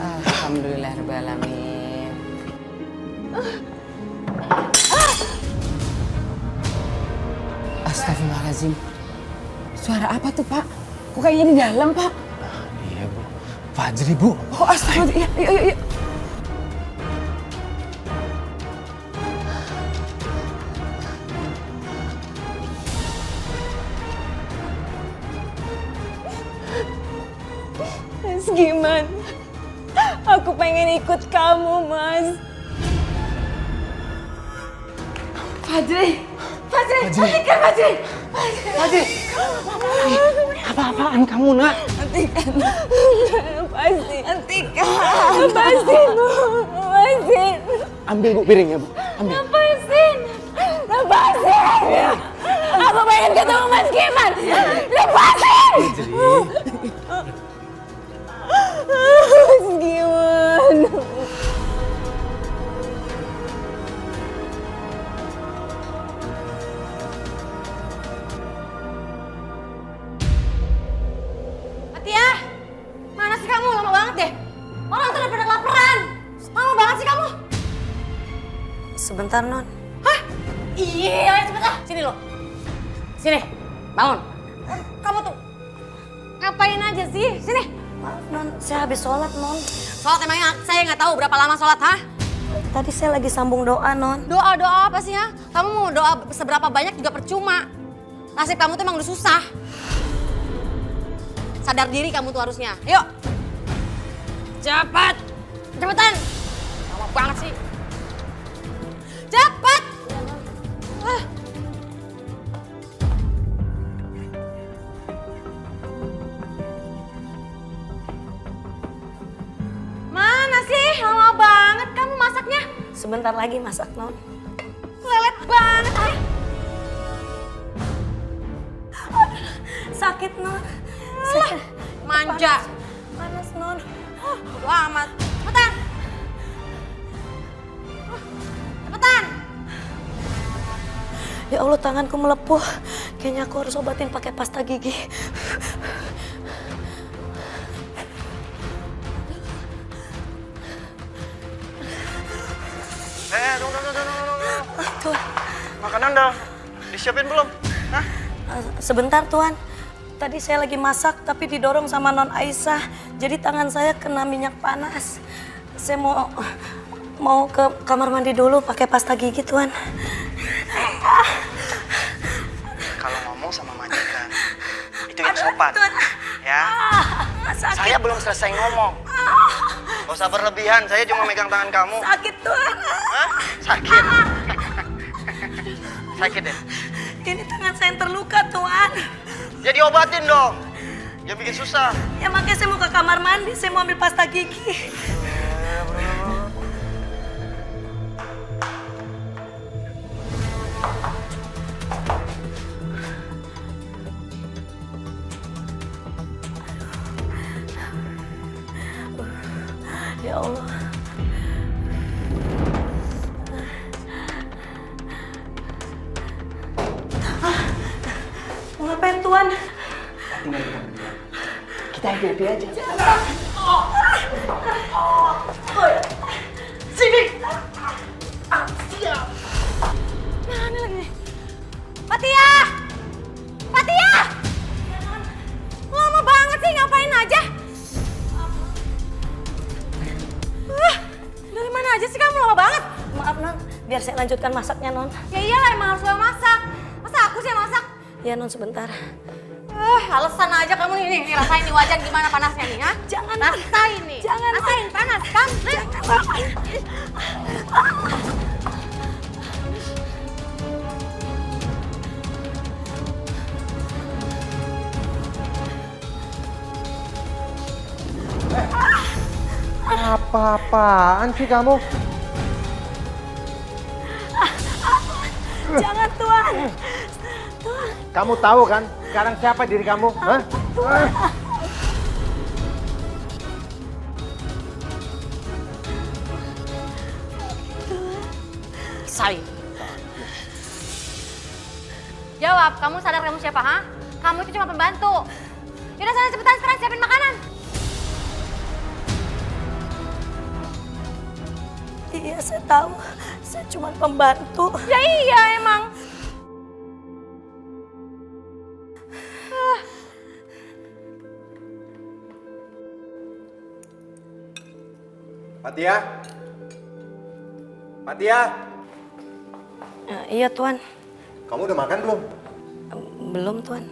Alhamdulillahirrahmanirrahim. Astagfirullahaladzim. Suara apa tuh Pak? Kok kayaknya di dalam Pak? Iya Bu. Fajri Bu. Oh astagfirullah. Iya. Mas gimana? Aku pengen ikut kamu, Mas. Fajri. Hentikan Fajri. Fajri. Apa-apaan kamu nak? Hentikan. Lepasin. Hentikan. Lepasin, Bu. Lepasin. Ambil Bu piringnya Bu. Ambil. Lepasin. Aku pengen ketemu Mas Giman. Lepasin. Mas Giman. Atia, mana sih kamu? Lama banget deh. Orang tuh udah pada kelaparan. Lama banget sih kamu. Sebentar, Non. Hah? Iya, ayo cepet lah. Sini lo. Sini, bangun. Kamu tuh ngapain aja sih? Sini. Maaf, Non. Saya habis sholat, Non. Sholat emangnya saya nggak tahu berapa lama sholat, hah? Tadi saya lagi sambung doa, Non. Doa apa sih ya? Kamu mau doa seberapa banyak juga percuma. Nasib kamu tuh emang udah susah. Sadar diri kamu tuh harusnya. Yuk. Cepat. Cepetan. Lama banget sih. Cepat. Mana sih? Lama banget kamu masaknya. Sebentar lagi masak, Non. Lelet banget sih. Sakit, Non. Manja. Panas, Non. Bodo amat. Cepetan. Cepetan. Ya Allah, tanganku melepuh. Kayaknya aku harus obatin pakai pasta gigi. Tunggu. Tuan. Makanan udah disiapin belum? Hah? Sebentar, Tuan. Tadi saya lagi masak tapi didorong sama Non Aisyah. Jadi tangan saya kena minyak panas. Saya mau ke kamar mandi dulu pakai pasta gigi, Tuan. Kalau ngomong sama majikan, itu yang sopan. Ya. Saya belum selesai ngomong. Gak usah berlebihan, saya cuma megang tangan kamu. Sakit, Tuan. Hah? Sakit? Sakit ya? Ini tangan saya yang terluka, Tuan. Ya diobatin dong. Jangan bikin susah. Ya makanya saya mau ke kamar mandi, saya mau ambil pasta gigi. Ya Allah. Mau ngapain, Tuan? Kita happy aja. Sini. Siap. Mana lagi nih? Fatia! Fatia! Lama banget sih, ngapain aja? Dari mana aja sih kamu, lama banget? Maaf Non, biar saya lanjutkan masaknya Non. Ya iyalah, emang harus lo masak. Masa aku sih yang masak? Ya Non, sebentar. Alasan aja kamu nih, rasain nih wajan gimana panasnya nih, ha? Jangan. Rasain nih. Jangan. Rasain panas kan? Jangan. Apa-apaan sih kamu? Jangan Tuan. Kamu tahu kan sekarang siapa diri kamu? Hah? Say. Jawab, kamu sadar kamu siapa, ha? Kamu itu cuma pembantu. Yaudah sana cepetan sekarang siapin makanan. Iya, saya tahu. Saya cuma pembantu. Ya iya emang. Fatia? Fatia? Iya Tuan. Kamu udah makan belum? Belum Tuan.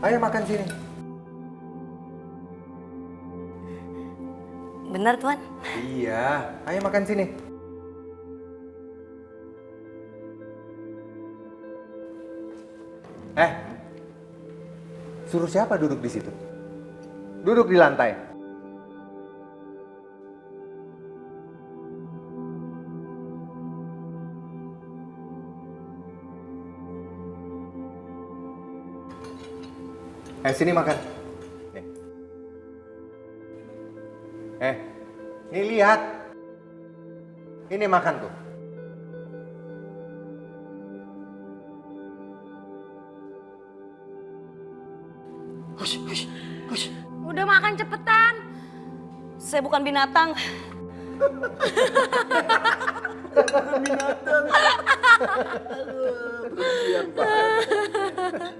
Ayo makan sini. Benar Tuan? Iya, ayo makan sini. Suruh siapa duduk di situ? Duduk di lantai. Sini makan. Nih. Nih lihat. Ini makan tuh. Hush. Udah makan cepetan. Saya bukan binatang. Binatang. Bersiap banget.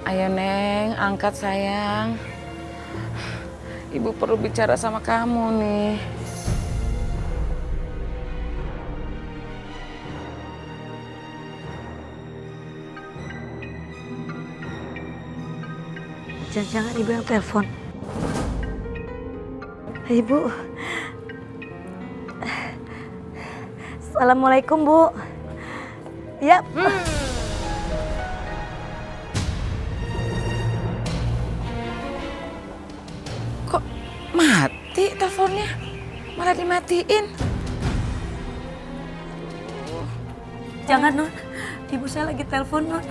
Ayo Neng, angkat sayang. Ibu perlu bicara sama kamu nih. Jangan-jangan Ibu yang telepon. Ibu. Assalamualaikum Bu. Ya. Mati teleponnya, malah dimatiin. Jangan Non, ibu saya lagi telepon Non.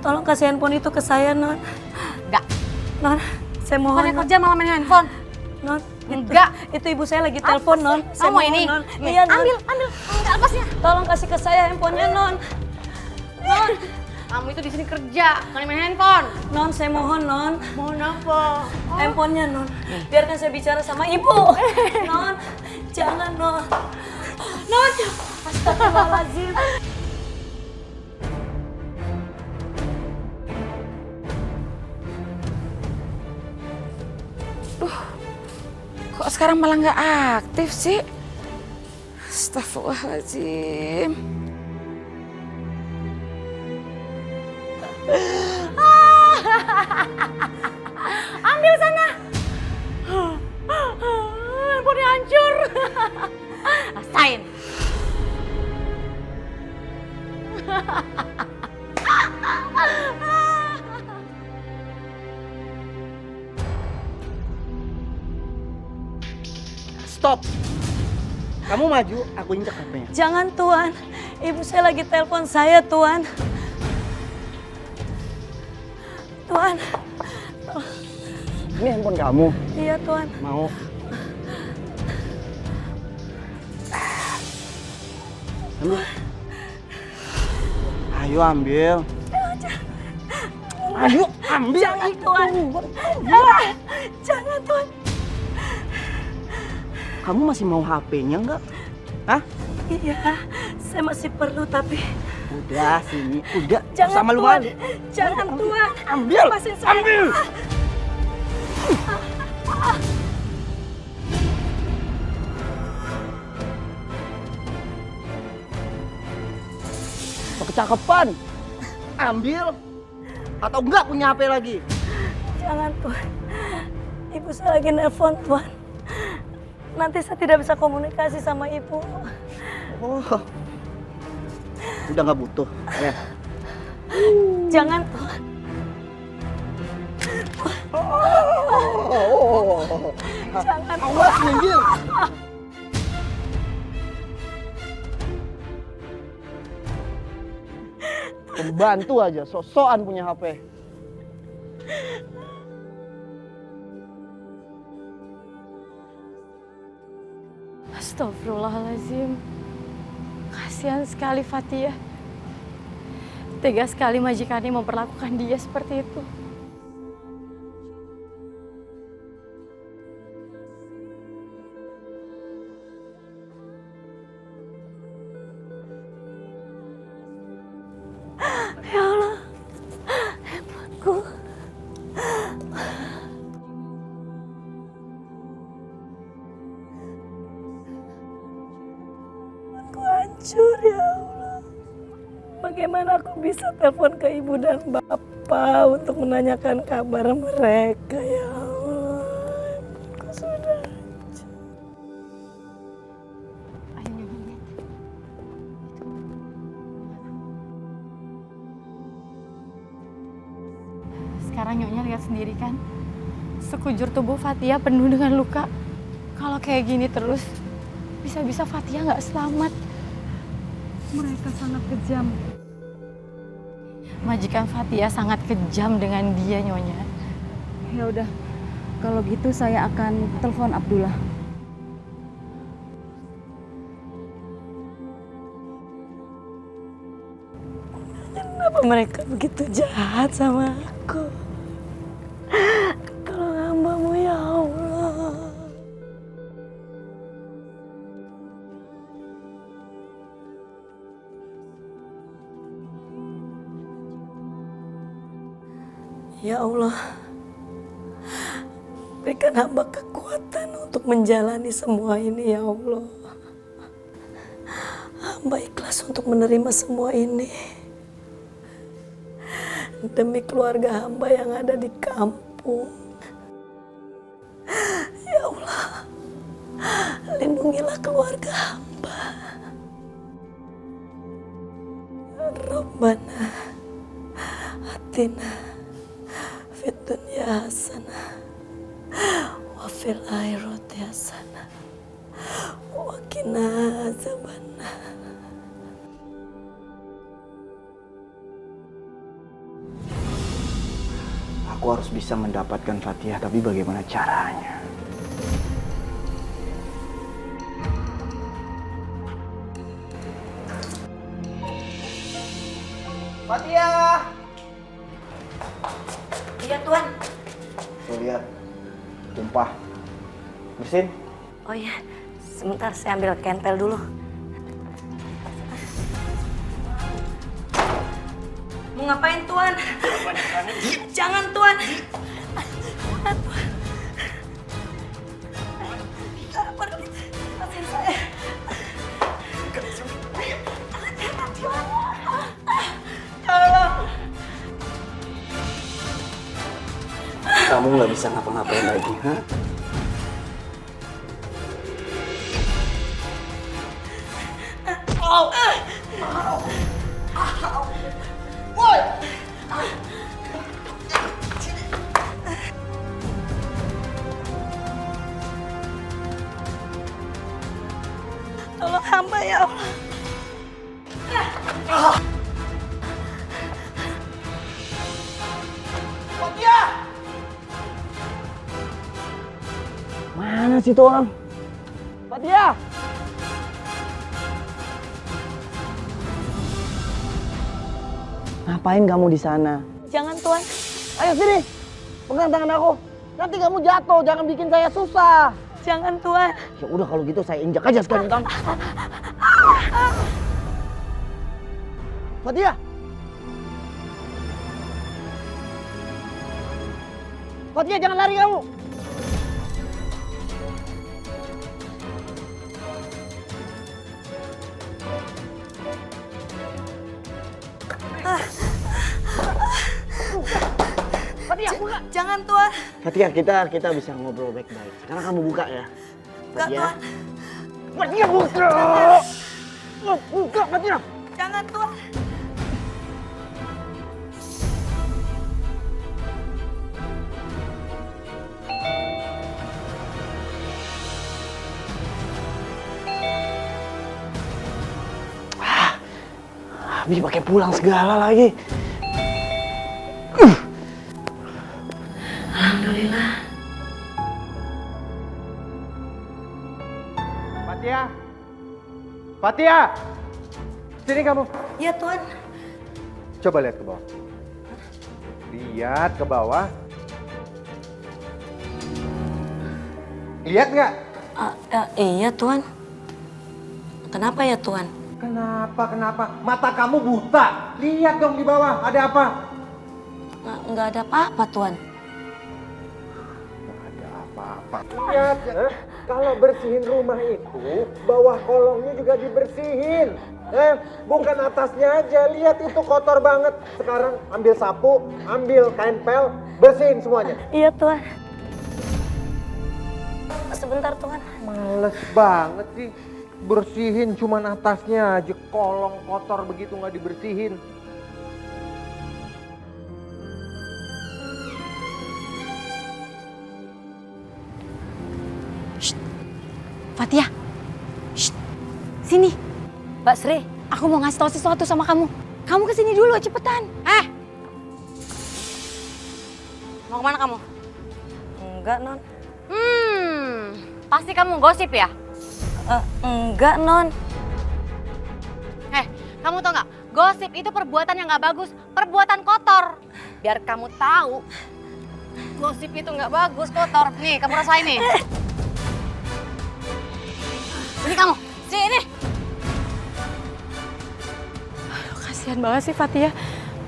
Tolong kasih handphone itu ke saya Non. Enggak. Non, saya mohon. Bukannya kerja malah main handphone. Non, enggak. Itu ibu saya lagi telepon Non. Saya mau ini. Non. Nih, Iya Non. ambil lepasnya. Tolong kasih ke saya handphonenya Non. Non, kamu itu di sini kerja, bukan main handphone. Non, saya mohon Non. Mohon apa? Handphonenya Non. Biarkan saya bicara sama ibu. Non, jangan Non. Non, astagfirullahaladzim. Kok sekarang malah nggak aktif sih? Astagfirullahaladzim. Ambil sana. Handphonenya hancur. Rasain. Stop. Kamu maju, aku injak HP-nya. Jangan Tuan. Ibu saya lagi telepon saya Tuan. Tuan. Ini handphone kamu? Iya, Tuan. Mau? Ambil. Ayo ambil. Ayo ambil. Jangan, Tuan. Jangan, Tuan. Kamu masih mau HP-nya nggak? Hah? Iya, saya masih perlu tapi... Udah sini, udah. Jangan, sama lu Tuan. malu. Jangan, Tuan. Ambil. Lepasin saya. Ambil. Kecakapan. Ambil. Atau enggak punya HP lagi? Jangan, Tuan. Ibu saya lagi nelpon, Tuan. Nanti saya tidak bisa komunikasi sama ibu. Oh. Udah nggak butuh. Ya. Jangan, Tuan. Jangan, Awas, minggir. Pembantu aja, sok-sokan punya HP. Astagfirullahaladzim. Kasihan sekali Fatia. Tega sekali majikannya memperlakukan dia seperti itu. Ya Allah, handphoneku. Aku hancur ya Allah. Bagaimana aku bisa telepon ke ibu dan bapak untuk menanyakan kabar mereka ya Allah. Handphoneku sudah hancur. Sekarang Nyonya lihat sendiri kan, sekujur tubuh Fatia penuh dengan luka. Kalau kayak gini terus, bisa-bisa Fatia nggak selamat. Mereka sangat kejam. Majikan Fatia sangat kejam dengan dia, Nyonya. Ya udah, kalau gitu saya akan telepon Abdullah. Kenapa mereka begitu jahat sama aku? Tolong hamba-Mu ya Allah. Ya Allah, berikan hamba kekuatan untuk menjalani semua ini ya Allah. Hamba ikhlas untuk menerima semua ini. Demi keluarga hamba yang ada di kampung. Ya Allah, lindungilah keluarga hamba. Rabbana atina fid dunya hasanah wa fil akhirati hasanah wa qina azabannar. Aku harus bisa mendapatkan Fatia, tapi bagaimana caranya? Fatia! Iya, Tuan. Tuh lihat, tumpah. Bersin. Oh iya, sebentar saya ambil kentel dulu. Mau ngapain, Tuan? Jangan, Tuan. Jangan, Tuan. Pergi. Lepasin saya. Tolong. Kamu nggak bisa ngapa-ngapain lagi, ha? Oh. Woi. Tolong hamba ya Allah. sih Tuan? Fatia! Ngapain kamu di sana? Jangan Tuan. Ayo sini, pegang tangan aku. Nanti kamu jatuh, jangan bikin saya susah. Jangan Tuan. Ya udah kalau gitu saya injak aja sekalian kamu. Fatia! Fatia jangan lari kamu. Fatia, buka. Jangan Tuan. Fatia, kita bisa ngobrol baik-baik. Sekarang kamu buka ya. Enggak Fatia. Tuan. Fatia buka. Buka Fatia. Jangan Tuan. Abi pakai pulang segala lagi. Alhamdulillah. Fatia! Fatia! Sini kamu. Ya Tuan. Coba lihat ke bawah. Lihat ke bawah. Lihat nggak? Iya Tuan. Kenapa ya Tuan? Kenapa? Mata kamu buta. Lihat dong di bawah, ada apa? Nggak ada apa-apa Tuan. Apa-apa. Lihat, kalau bersihin rumah itu, bawah kolongnya juga dibersihin. Bukan atasnya aja, lihat itu kotor banget. Sekarang ambil sapu, ambil kain pel, bersihin semuanya. Iya Tuan. Sebentar Tuan. Males banget sih. Bersihin cuman atasnya aja, kolong kotor begitu nggak dibersihin. Fatia, sini. Mbak Sri, aku mau ngasih tahu sesuatu sama kamu. Kamu kesini dulu, cepetan. Mau kemana kamu? Enggak Non. Pasti kamu gosip ya? Enggak Non. Kamu tau nggak? Gosip itu perbuatan yang nggak bagus, perbuatan kotor. Biar kamu tahu, gosip itu nggak bagus, kotor. Nih, kamu rasain nih. Ini kamu, sini. Aduh, kasihan banget sih Fatia.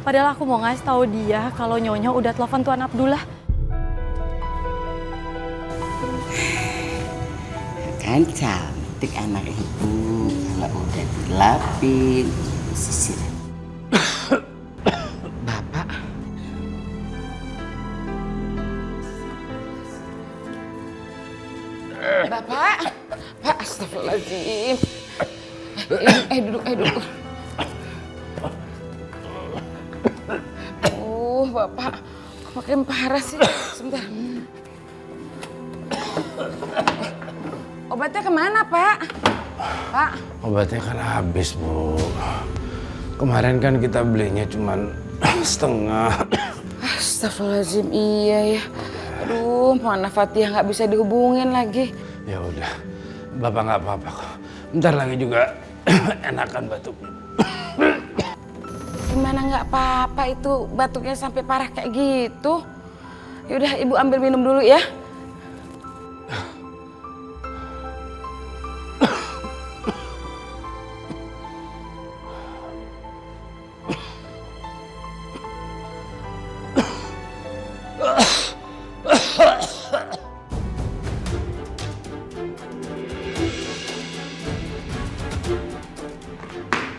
Padahal aku mau ngasih tahu dia kalau Nyonya udah telepon Tuan Abdullah. Kan cantik anak ibu, kalau udah dilapin, sisir. Bapak. Bapak, Pak, astagfirullahaladzim. Duduk. Bapak, kok makin parah sih? Sebentar. Obatnya kemana, Pak? Pak? Obatnya kan habis, Bu. Kemarin kan kita belinya cuman setengah. Astagfirullahaladzim, iya ya. Aduh, mana Fatia nggak bisa dihubungin lagi. Ya udah, Bapak nggak apa-apa kok. Bentar lagi juga enakan batuknya. Gimana nggak apa-apa itu batuknya sampai parah kayak gitu? Yaudah, Ibu ambil minum dulu ya.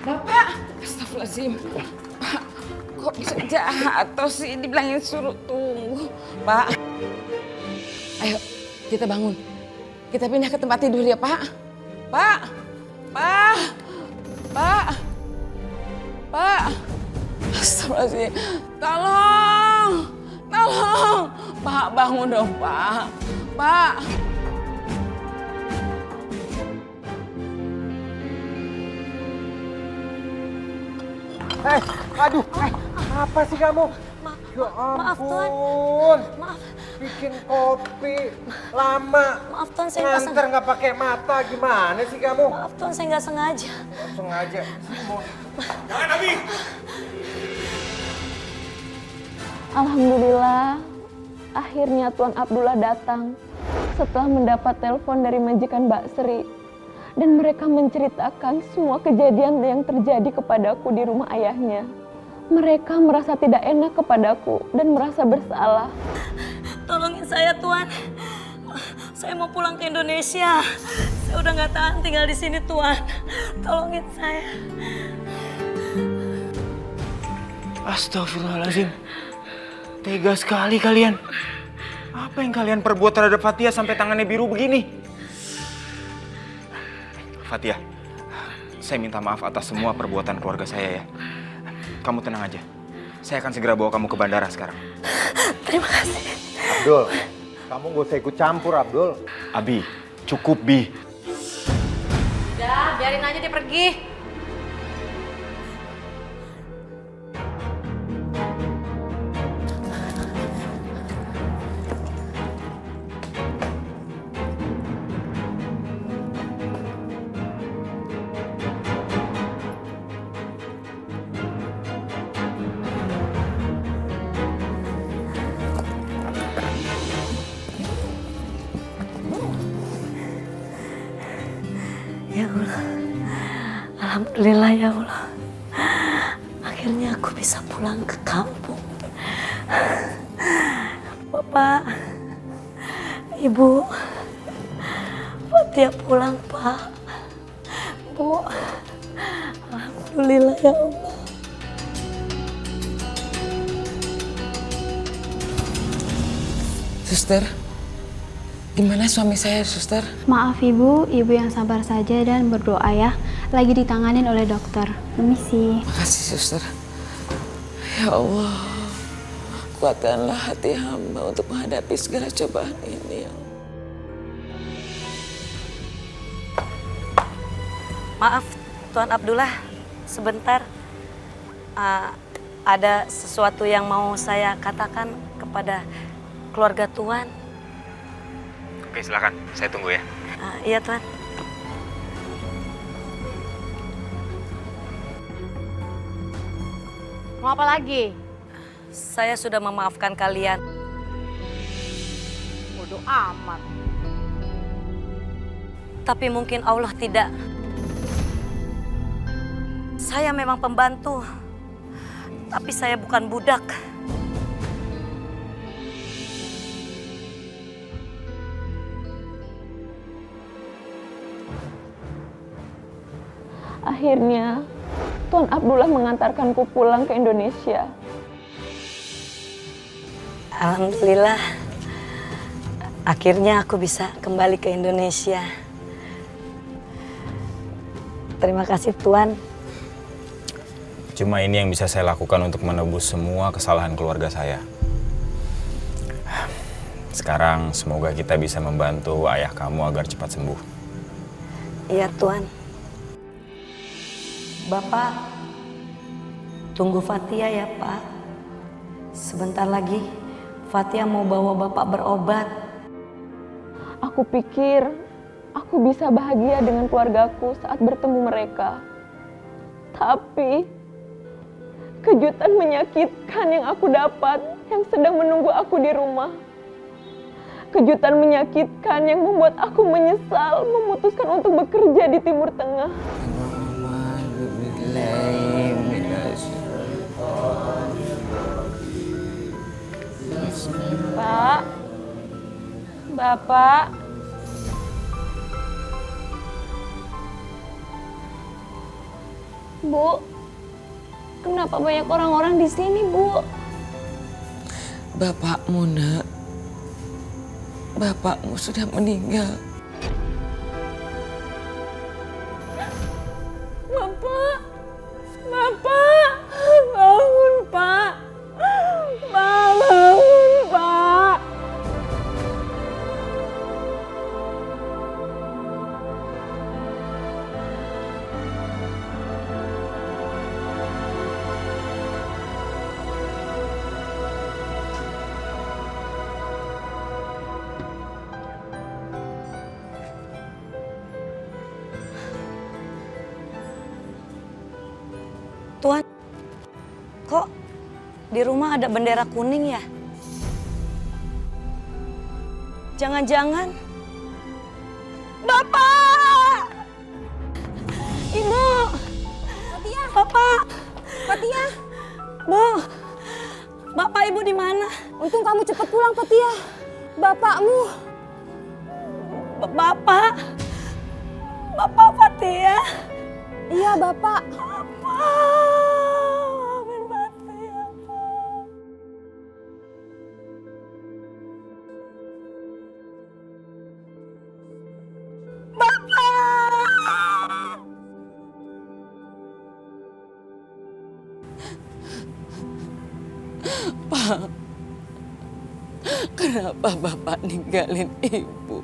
Bapak, astagfirullahaladzim. Pak, kok bisa jatuh sih? Dibilangin suruh tunggu. Pak, ayo kita bangun. Kita pindah ke tempat tidur ya, Pak. Pak, astagfirullahaladzim. Tolong. Pak, bangun dong, Pak. Aduh, apa sih kamu? Ya Maaf, Tuan. ampun. Maaf. Bikin kopi lama. Maaf, Tuan, saya nggak nganter nggak pakai mata, gimana sih kamu? Maaf, Tuan, saya nggak sengaja. Nggak sengaja. Jangan, Abi! Alhamdulillah, akhirnya Tuan Abdullah datang setelah mendapat telepon dari majikan Mbak Sri. Dan mereka menceritakan semua kejadian yang terjadi kepadaku di rumah ayahnya. Mereka merasa tidak enak kepadaku dan merasa bersalah. Tolongin saya, Tuan. Saya mau pulang ke Indonesia. Saya udah nggak tahan tinggal di sini, Tuan. Tolongin saya. Astagfirullahaladzim. Tega sekali kalian. Apa yang kalian perbuat terhadap Fatia sampai tangannya biru begini? Fatia, saya minta maaf atas semua perbuatan keluarga saya ya. Kamu tenang aja. Saya akan segera bawa kamu ke bandara sekarang. Terima kasih. Abdul, kamu gak usah ikut campur, Abdul. Abi, cukup, Bi. Udah, biarin aja dia pergi. Ya Allah, alhamdulillah ya Allah. Akhirnya aku bisa pulang ke kampung. Bapak, Ibu, Fatia pulang, Pak. Bu, alhamdulillah ya Allah. Suster, gimana suami saya, suster? Maaf ibu yang sabar saja dan berdoa ya. Lagi ditanganin oleh dokter. Permisi. Makasih, suster. Ya Allah, kuatkanlah hati hamba untuk menghadapi segala cobaan ini. Maaf, Tuan Abdullah, sebentar. Ada sesuatu yang mau saya katakan kepada keluarga Tuan. Oke, silakan. Saya tunggu ya. Iya, Tuan. Mau apa lagi? Saya sudah memaafkan kalian. Bodoh amat. Tapi mungkin Allah tidak. Saya memang pembantu. Tapi saya bukan budak. Akhirnya, Tuan Abdullah mengantarkanku pulang ke Indonesia. Alhamdulillah, akhirnya aku bisa kembali ke Indonesia. Terima kasih, Tuan. Cuma ini yang bisa saya lakukan untuk menebus semua kesalahan keluarga saya. Sekarang semoga kita bisa membantu ayah kamu agar cepat sembuh. Iya, Tuan. Bapak, tunggu Fatia ya, Pak. Sebentar lagi Fatia mau bawa Bapak berobat. Aku pikir aku bisa bahagia dengan keluargaku saat bertemu mereka. Tapi kejutan menyakitkan yang aku dapat yang sedang menunggu aku di rumah. Kejutan menyakitkan yang membuat aku menyesal memutuskan untuk bekerja di Timur Tengah. Pak, Bapak, Bu, kenapa banyak orang-orang di sini, Bu? Bapakmu, Nak. Bapakmu sudah meninggal. Bapak, Bapak, bangun, Pak. Bangun, Pak. Kok di rumah ada bendera kuning ya? Jangan-jangan Bapak! Ibu! Fatia! Bapak! Fatia! Bu! Bapak Ibu di mana? Untung kamu cepat pulang, Fatia. Bapakmu. Bapak? Bapak Fatia? Iya, Bapak. Pak, kenapa Bapak ninggalin Ibu?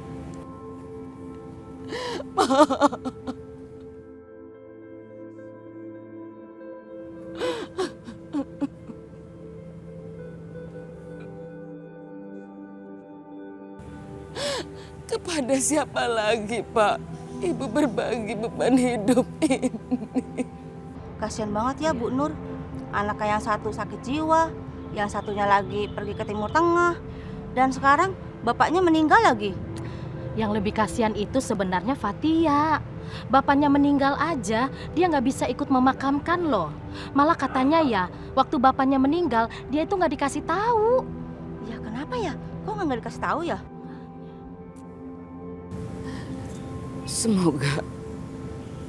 Pak. Kepada siapa lagi, Pak? Ibu berbagi beban hidup ini. Kasian banget ya Bu Nur. Anaknya yang satu sakit jiwa, yang satunya lagi pergi ke Timur Tengah, dan sekarang bapaknya meninggal lagi. Yang lebih kasihan itu sebenarnya Fatia. Bapaknya meninggal aja, dia nggak bisa ikut memakamkan loh. Malah katanya ya, waktu bapaknya meninggal, dia itu nggak dikasih tahu. Ya kenapa ya? Kok nggak dikasih tahu ya? Semoga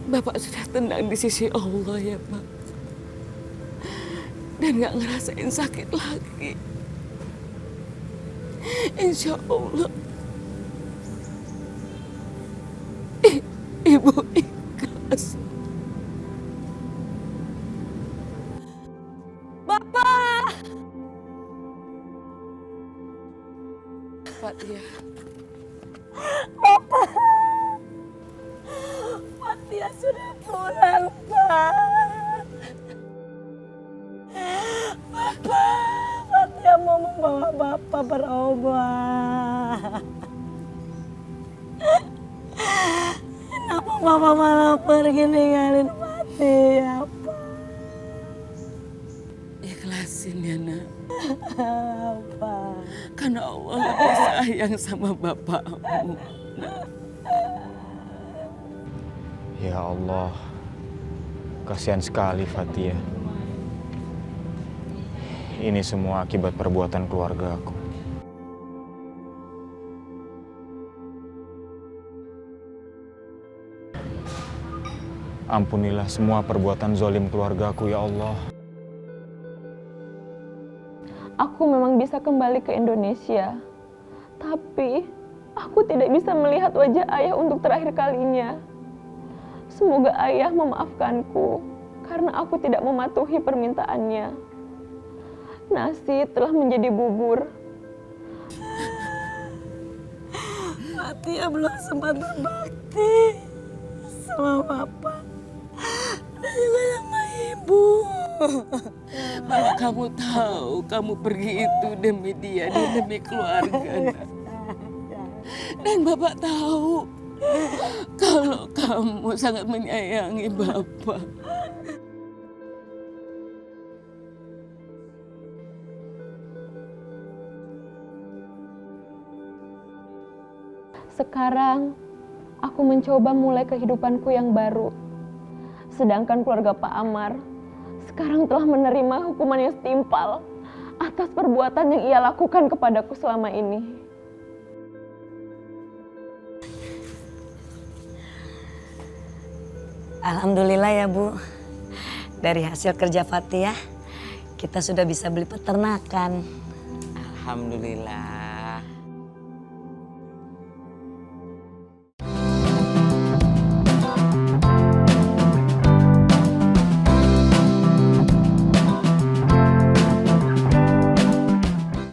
Bapak sudah tenang di sisi Allah ya, Pak. Dan gak ngerasain sakit lagi. Insya Allah Ibu ikhlas. Bapak! Fatia. Bapak! Fatia sudah pulang, Pak. Bapak, Fatia mau membawa Bapak berobat. Kenapa Bapak malah pergi ninggalin Fatia, Pak? Ikhlasin ya, Nak. Pak. Karena Allah lebih sayang sama Bapakmu, Nak. Ya Allah, kasihan sekali Fatia. Ini semua akibat perbuatan keluarga aku. Ampunilah semua perbuatan zalim keluargaku, ya Allah. Aku memang bisa kembali ke Indonesia, tapi aku tidak bisa melihat wajah ayah untuk terakhir kalinya. Semoga ayah memaafkanku karena aku tidak mematuhi permintaannya. Nasi telah menjadi bubur. Fatia belum sempat berbakti sama Bapak dan juga sama Ibu. Kalau kamu tahu kamu pergi itu demi dia dan demi keluarga, Nak. Dan Bapak tahu kalau kamu sangat menyayangi Bapak. Sekarang aku mencoba mulai kehidupanku yang baru. Sedangkan keluarga Pak Amar sekarang telah menerima hukuman yang setimpal atas perbuatan yang ia lakukan kepadaku selama ini. Alhamdulillah ya Bu, dari hasil kerja Fatia kita sudah bisa beli peternakan. Alhamdulillah.